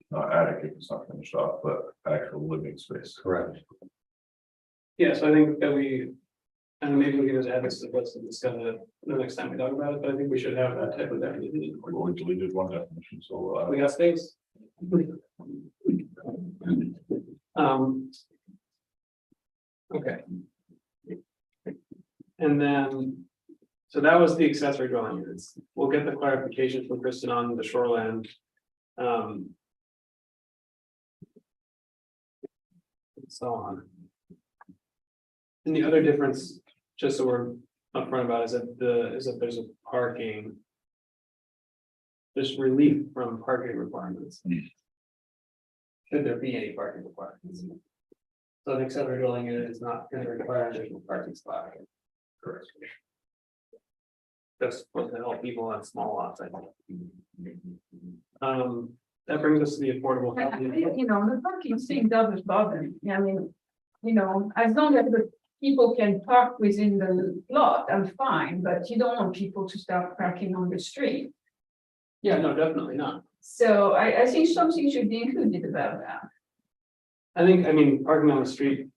Not attic if it's not finished off, but actual living space. Correct. Yeah, so I think that and maybe we can just add this to the list and discuss it the next time we talk about it, but I think we should have that type of definition. Well, we deleted one definition, so. We got space. Okay. And then, so that was the accessory dwelling units. We'll get the clarification from Kristen on the shoreland. And so on. And the other difference, just so we're upfront about, is that there's a parking. There's relief from parking requirements. Should there be any parking requirements? So an accessory dwelling unit is not gonna require an additional parking spot. Correct. Just for to help people on small lots, I think. That brings us to the affordable housing. You know, the parking thing doesn't bother me. I mean, you know, as long as the people can park within the lot, I'm fine, but you don't want people to start parking on the street. Yeah, no, definitely not. So I think something should be included about that. I mean, parking on the street.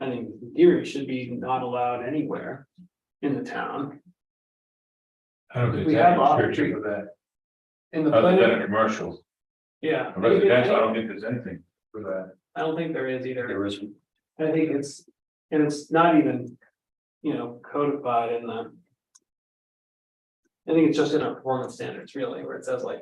I think in theory should be not allowed anywhere in the town. I don't think We there's have any off restriction street. for that, In the other than a planning, commercial. yeah. A residential, I don't think there's anything for that. I don't think there is either. There isn't. I think it's not even, codified in the. I think it's just in our performance standards, really, where it says like,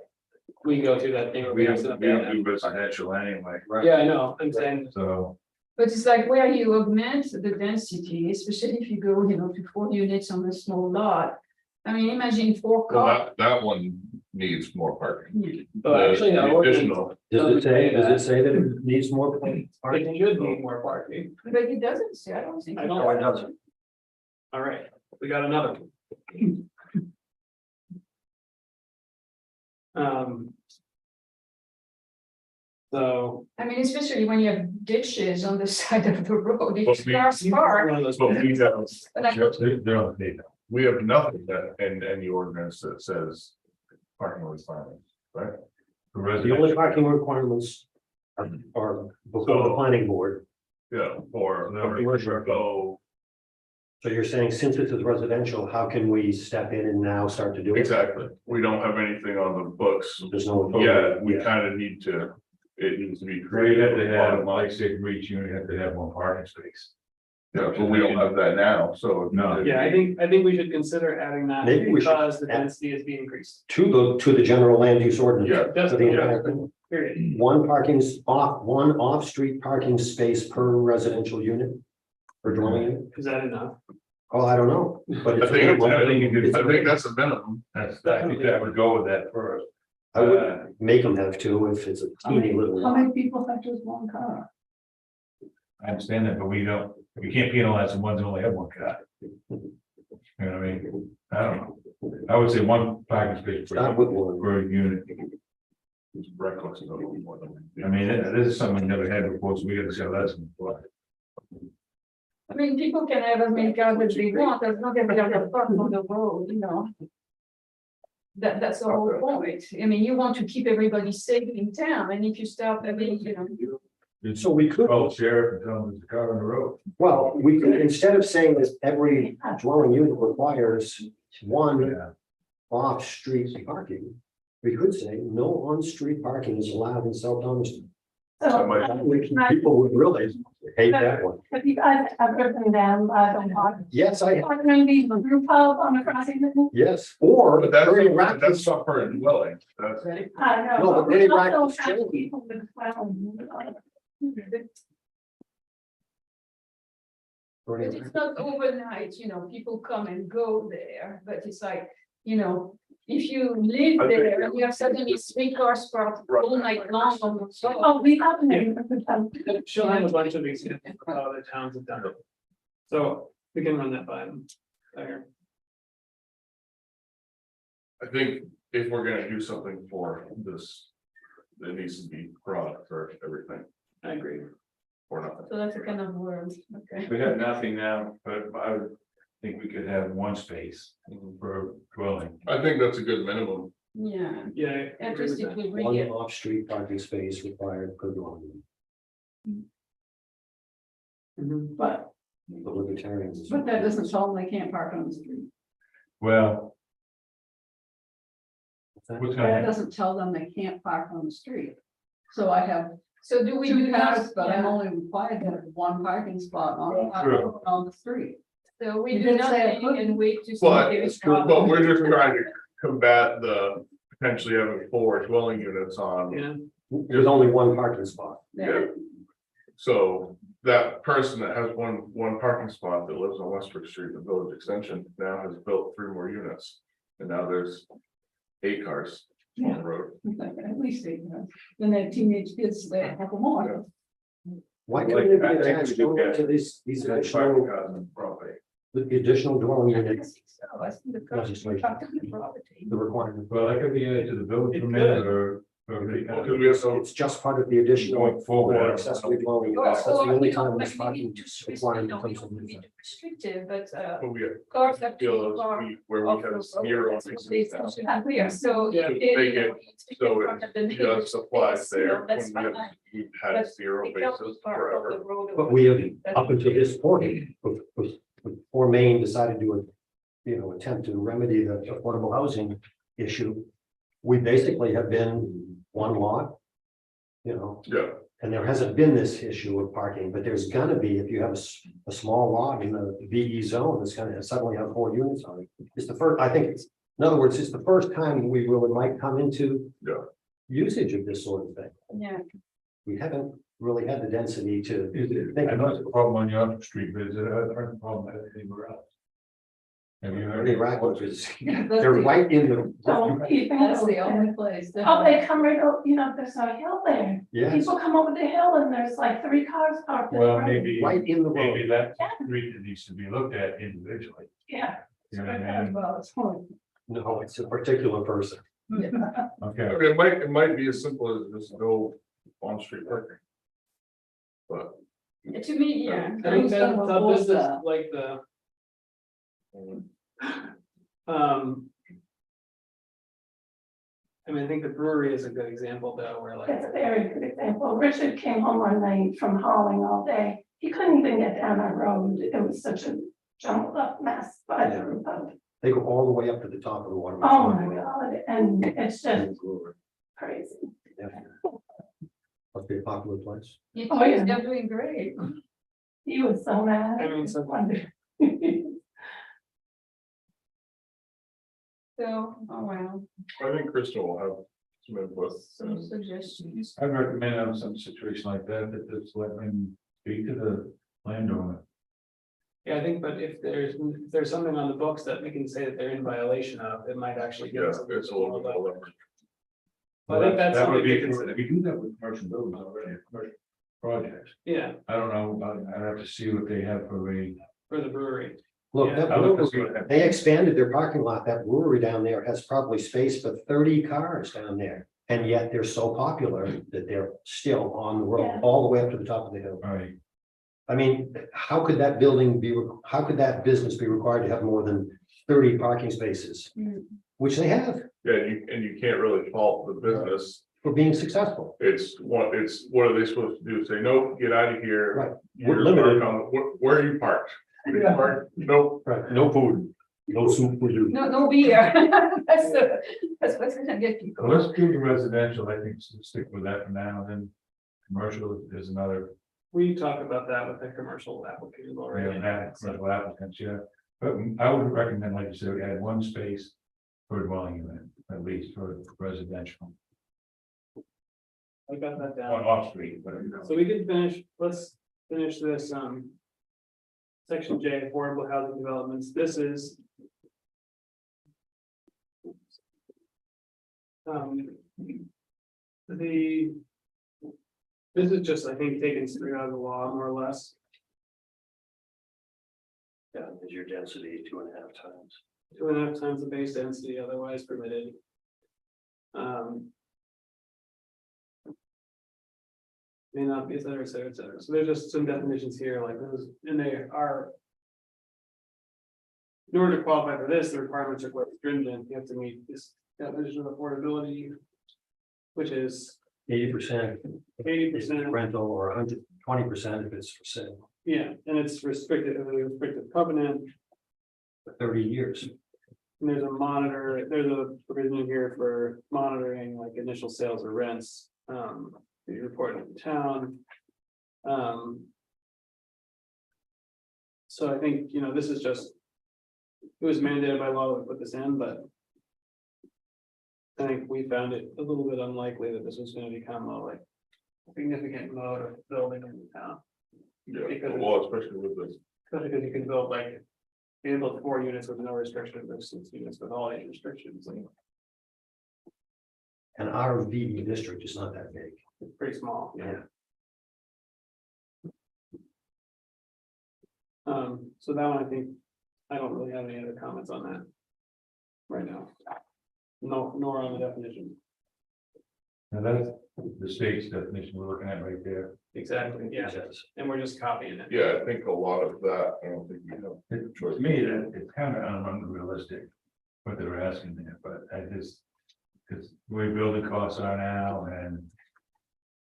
we go through that thing. where We have don't to- do residential anyway, Yeah, I know, I'm saying, so. But it's like where you augment the density, especially if you go, to 4 units on a small lot. I mean, imagine 4 Well, cars. that one needs more parking. but actually, The the ordinance, additional, Does it say that it needs more? it should need more parking. But it doesn't say, I don't think. I it don't- No, it doesn't. All right, we got another one. So. I mean, especially when you have ditches on the side of the road, Well, if cars park. One of those- but we have, Like, They're on the data. we have nothing that in any ordinance that says parking requirements, right? For The only residential. parking requirements are before the planning board. Yeah, or No, commercial, go, So you're saying since it's residential, how can we step in and now start to do it? exactly, we don't have anything on the books. There's no. Yeah, we kind of need to, it needs to be Well, you have created. to have, like, say, for each unit, you have to have one parking space. Yeah, but we don't have that now, so. No. Yeah, I think we should consider adding that Maybe we should because the add- density is being increased. To the general land use ordinance. Yeah, That's, For the yeah, entire thing. period. One off-street parking space per residential unit. Per dwelling unit. Is that enough? Oh, I don't know, but I it's. think, I think you could- I think that's a minimum. I think that would go with that first. I would make them have two if it's a teeny little. How lot. many people have just one car? I understand that, but we can't penalize the ones that only have one car. You know what I mean? I don't know. I would say one parking space Start with one. per unit. It's reckless. I mean, this is something we never had before, so we gotta see how that's gonna work. I mean, people can have as many cars as they want, as long as they are parked on the road. That's the whole point. I mean, you want to keep everybody safe in town, and if you start having, So we could, Call the sheriff and tell them there's a car on the road. well, we could, instead of saying that every dwelling unit requires one Yeah. off-street parking. We could say no on-street parking is allowed in South Thomaston. So, People would really hate that one. have you guys ever been down by the water? Yes, Or maybe the group hub on the crossing? yes, or. But that's, Ernie Rackles- that's not for a dwelling, that's. I know. No, but but we Ernie also Rackles have too. people with but it's not overnight, people come and go there, but it's like, if you live I think- there and you have suddenly 3 cars parked all night long on the road. Oh, we have a neighborhood. She'll have a bunch of examples of how other towns have done it. So we can run that by them. There. I think if we're gonna do something for this, it needs to be broad for everything, I agree. or nothing. So that's a kind of word, okay. We got nothing now, but I would think we could have one space per dwelling. I think that's a good minimum. Yeah, Yeah. I agree with interested that. to read One it. off-street parking space required per dwelling. Mhm. But, The libertarians. but that doesn't tell them they can't park on the street. Well. What's gonna That happen? doesn't tell them they can't park on the street. So I have So do we 2 do cars, not, but I'm yeah, only required to have 1 parking spot True. on the street. so we You do didn't say I nothing and wait to see. But, if it's but we're just trying to combat the potentially having 4 dwelling units on. Yeah, There's only one parking spot. Yeah. So that person that has one parking spot that lives on Westbrook Street, the village extension, now has built 3 more units. And now there's 8 cars on the road. At least 8 cars. Then they have teenage kids, they have a couple more. Why Like, couldn't it be I think we attached do get- to these Parking additional, cars on property. the additional dwelling I units, think so. I think the cars should Legislation. park on the property. the requirement? Well, that could be added to the village It permit could. or Because we have some, It's just part of the additional Going forward, I or don't accessory dwelling. Or, units. That's the or, only you know, time this maybe parking too requirement restrictive, comes we into don't be effect. too restrictive, but, but we cars that feel people are where we off have the road, zero. that's what they especially clear, so. Yeah. if They you know, get- it's in So front of the it neighbor's just applies space, you know, there That's when fine. we've had But zero it can't be basis part of the forever. road. But we have, up until this point, before Maine decided to, attempt to remedy the affordable housing issue, we basically have been one lot. Yeah, And there hasn't been this issue of parking, but there's gonna be, if you have a small lot in the VE zone, that's gonna suddenly have 4 units on it. It's the first, I think it's, in other words, it's the first time we really might come into Yeah. usage of this sort of thing. Yeah, We haven't really had the density to I know it's a problem on your street, but is it a problem anywhere else? Have you heard? Ernie Radcliffe is, That's they're the- right in the, So you think That's the only place. Oh, they come right over, there's a hill there. yes, People come over the hill and there's like 3 cars parked. in the Well, road. maybe, right in the road. maybe that street that needs to be looked at individually. Yeah. You know what I mean? Well, it's fine. No, it's a particular person. Okay, I mean, it might be as simple as just no on-street parking. But. to me, yeah. I think that Someone the forced business, that. like um. I mean, I think the brewery is a good example though, where like, That's a very good example. Richard came home one night from hauling all day. He couldn't even get down our road. It was such a jumbled up mess by the road. They go all the way up to the top of the water. Oh my God, and it's just crazy. Yeah. Must be a popular place. You Oh, yeah. they're doing great. He was so mad. I mean, so- So, oh wow, I think Crystal will have some input. some suggestions. I recommend on some situation like that, that just let them speak to the landowner. yeah, I think, but if there's something on the books that we can say that they're in violation of, it might actually give Yeah, us. it's a little bit more leverage. I think that's That would something to be, consider. we do that with commercial buildings already, commercial projects. Yeah, I don't know, I'd have to see what they have for a. for the brewery. Look, Yeah. that I look to see brewery, what they expanded their parking lot. That brewery down there has probably space for 30 cars down there. And yet they're so popular that they're still on the road, Yeah. all the way up to the top of the hill. All right, I mean, how could that how could that business be required to have more than 30 parking spaces? Mm. Which they have Yeah, and you can't really fault the business. for being successful. It's what are they supposed to do? Say, no, get out of here. Right. You're We're limited. parked on- Where are you parked? Where you Yeah. parked? Nope. Right, no food, no soup for you. No beer. That's what's gonna get people. well, let's do the residential, I think, stick with that for now, and then commercial is another, We talked about that with the commercial application we already. haven't had commercial applicants yet. But I would recommend, like you said, add 1 space per dwelling unit, at least for residential, I got that on down. off street, but. So we can finish, let's finish this, section J, affordable housing developments. This is this is just, I think, taken straight out of the law, more or less. Yeah, is your density 2.5 times. 2.5 times the base density otherwise permitted. May not be, et cetera, et cetera, et cetera. So there's just some definitions here, like those, and they are. In order to qualify for this, the requirements are quite stringent. You have to meet this definition of affordability. Which is 80% 80%, rental or 120% if it's for sale, yeah, and it's restricted, a restrictive covenant. for 30 years. And there's a provision in here for monitoring like initial sales or rents, you report to the town. So I think, this is just. It was mandated by law to put this in, but. I think we found it a little bit unlikely that this was gonna become a significant mode of building in the town. Yeah, Because well, especially with this. Especially because you can build you can build 4 units with no restriction, there's 6 units with all 8 restrictions, And our VE district is not that big. it's pretty small, yeah. So that one, I think, I don't really have any other comments on that. Right now. No, nor on the definition. Now that's the state's definition we're looking at right there. Exactly, yeah, and we're just copying it. Yeah, I think a lot of that, I don't think we have. It, to me, that it's kind of unrealistic what they're asking there, but I just, because the way building costs are now and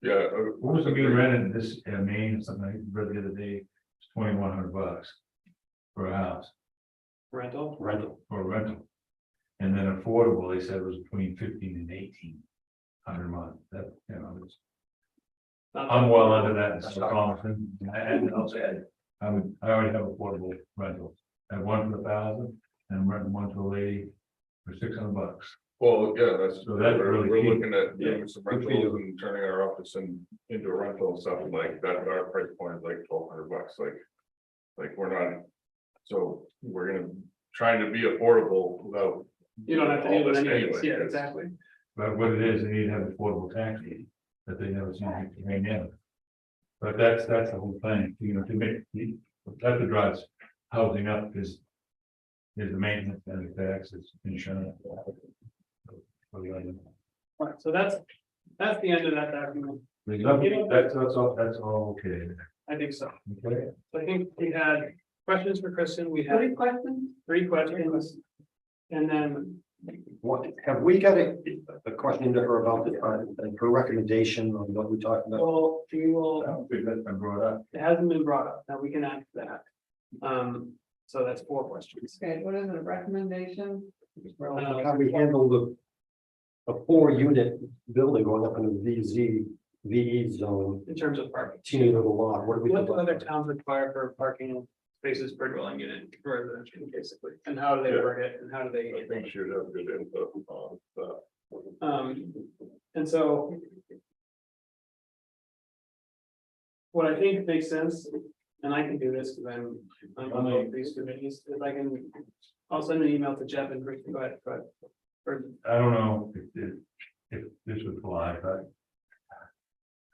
Yeah. what was the mean rent in this, Maine, or something I read the other day, it's $2,100 for a house, Rental, for a rental. And then affordable, they said was between 15 and 1,800 a month, that, you know, it's. I'm well under that, Mr. Thompson, and I'll say, I already have affordable rentals. I have one for 1,000 and I'm renting one to a lady for $600. Well, yeah, that's, So that's really we're key. looking at Yeah. doing some rentals and turning our office into a rental and stuff like that. Our price point is like $1,200, like we're not. So we're gonna, trying to be affordable without. you don't have to deal with all this any of this, anyway. yeah, exactly. But what it is, they need to have affordable taxes that they never seem to bring in. But that's the whole thing, you know, to make, that's what drives housing up is the maintenance and the taxes, insurance. Right, so that's the end of that document. That's all okay, I think so. okay? So I think we had questions for Kristen, we Any had questions? 3 questions. And then, What, have we got a question to her about her recommendation on what we talked about? well, we I will, don't think that's been brought up. it hasn't been brought up, now we can add that. So that's 4 questions. Okay, what is it, a recommendation? How we handle a 4-unit building going up into the VE zone, In terms of parking, teeny little lot, what do we? what do do about other that? towns require for parking spaces per dwelling unit for residential, basically? And how do they word it, and how do they? I think she would have good input on that. And so. What I think makes sense, and I can do this because I'm on both these committees, if I can, I'll send an email to Jeff and Rick, go ahead. Or, I don't know if this would fly, but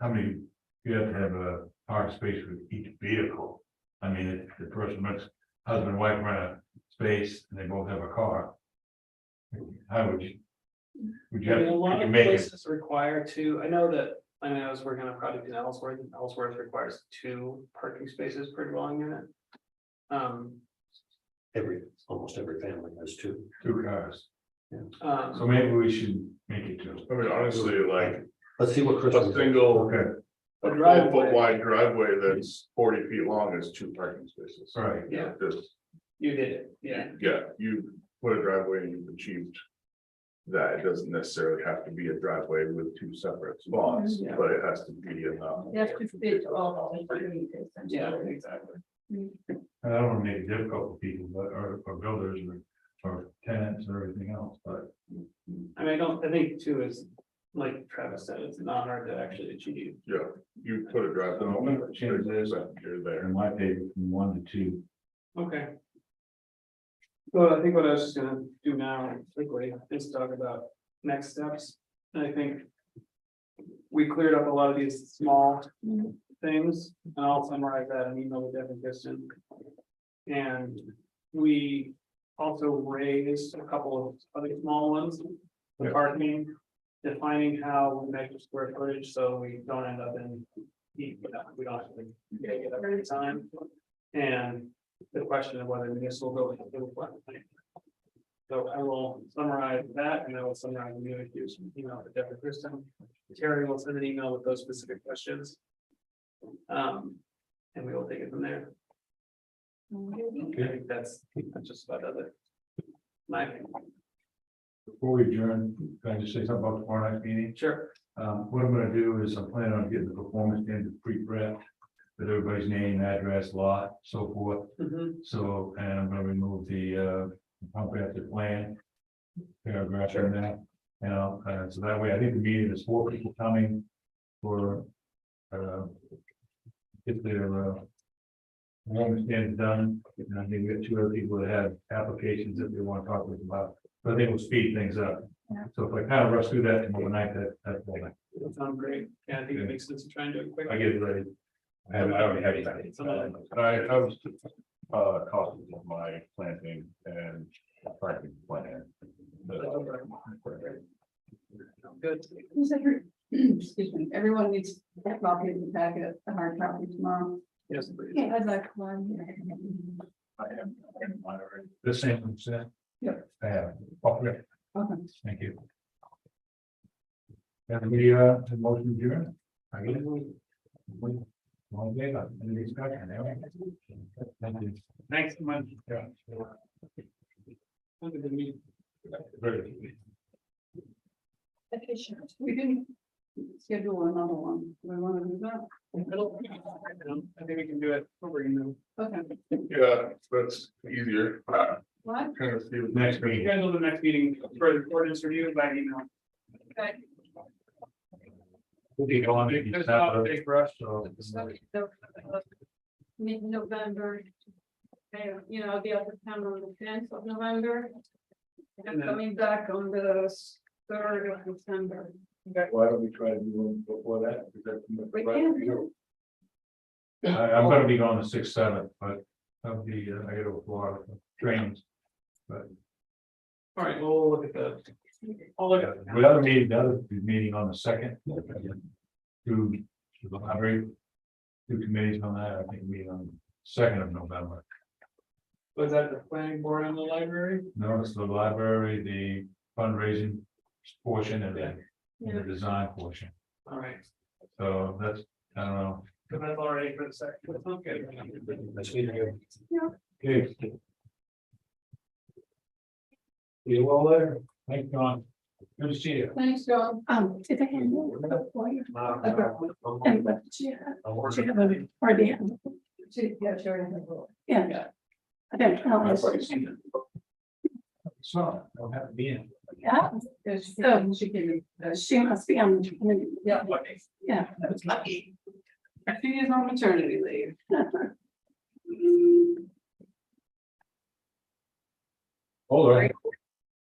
how many, you have to have a park space for each vehicle. I mean, if the person rents, husband and wife rent a space and they both have a car. How would you? Would you I have, mean, a lot could you of make it, places require two, I know that, I mean, I was working on a project in Ellsworth, and Ellsworth requires 2 parking spaces per dwelling unit. Almost every family has 2. 2 cars? So Um, maybe we should make it 2. I mean, honestly, like Let's see what Chris. a single, Okay, a a 12-foot driveway, wide driveway that's 40 feet long is 2 parking spaces. right. Yeah. Just, you did it, yeah, you put a driveway and you've achieved. That it doesn't necessarily have to be a driveway with 2 separate spots, Yeah. but it has to be enough. You have to fit all of the yeah, exactly. And I don't want to make it difficult for people, but, or builders or tenants or everything else, but. I mean, I think 2 is, like Travis said, it's not hard to actually achieve. Yeah, you put a driveway on it, Change this. you're there. In my favor, from 1 to 2. Okay. Well, I think what I was just gonna do now quickly is talk about next steps. And I think we cleared up a lot of these small things, and I'll summarize that in email with Devin Kristen. And we also raised a couple of other small ones, the parking, defining how we measure square footage, so we don't end up in, we don't have to get it every time. And the question of whether municipal buildings will reflect. So I will summarize that, and I will summarize the new issues, email to Deborah Kristen. Terry will send an email with those specific questions. And we will take it from there. I think that's just about it. My opinion. Before we adjourn, can I just say something about tomorrow night's meeting? Sure. What I'm gonna do is I'm planning on getting the performance standard pre-prep with everybody's name, address, lot, so forth. Mhm. So, and I'm gonna remove the comprehensive plan paragraph in that. And so that way, I think the meeting is 4 people coming for get their performance standard done. And I think we got 2 other people that have applications that they want to talk with about, but I think we'll speed things up. So if I kind of rush through that tomorrow night, that's all. That sounds great. Yeah, I think it makes sense to try and do it quick. I get it ready. I already have it. I was cautious of my planting and parking plan. Good. Who's that? excuse me, everyone needs a copy of the packet, a hard copy tomorrow. Yes, please. Yeah, I'd like one. I have mine already. The same one said. Yep. I have. Okay, Okay. thank you. And the motion adjourned. I get it. One day, any discussion, thank you. Thanks so much. Yeah. Have a good meeting. Very good. We didn't schedule another one. We want to do that. I think we can do it over email. Okay. Yeah, that's easier. What? Kind of see. Next meeting. Schedule the next meeting for the ordinance review by email. We'll be going to There's not a December, big rush. so. Mid-November. You know, I'll be out of town on the 10th of November. I'm And then- coming back on the 3rd of December. Why don't we try to do one before that? We can. I'm gonna be going to 6th, 7th, but I'll be, I gotta go to Florida for trains. But All right, we'll look at that. I'll look at the other meeting on the 2nd. To the library. Two committees on that, I think meeting on the 2nd of November. Was that the planning board and the library? Notice the library, the fundraising portion and then the design portion. All right, So that's, I don't know. so that's already for the second. That's not good. Okay. See you all later. Thanks, John. Good to see you. Thanks, John. Did they hand you the lawyer? And what did you have? Did you have a, or the, Yeah, sure. yeah. I don't know. So, I'll have to be in. Yeah, She came in. she must be on the committee. Yeah. Yeah. She is on maternity leave. Hold on.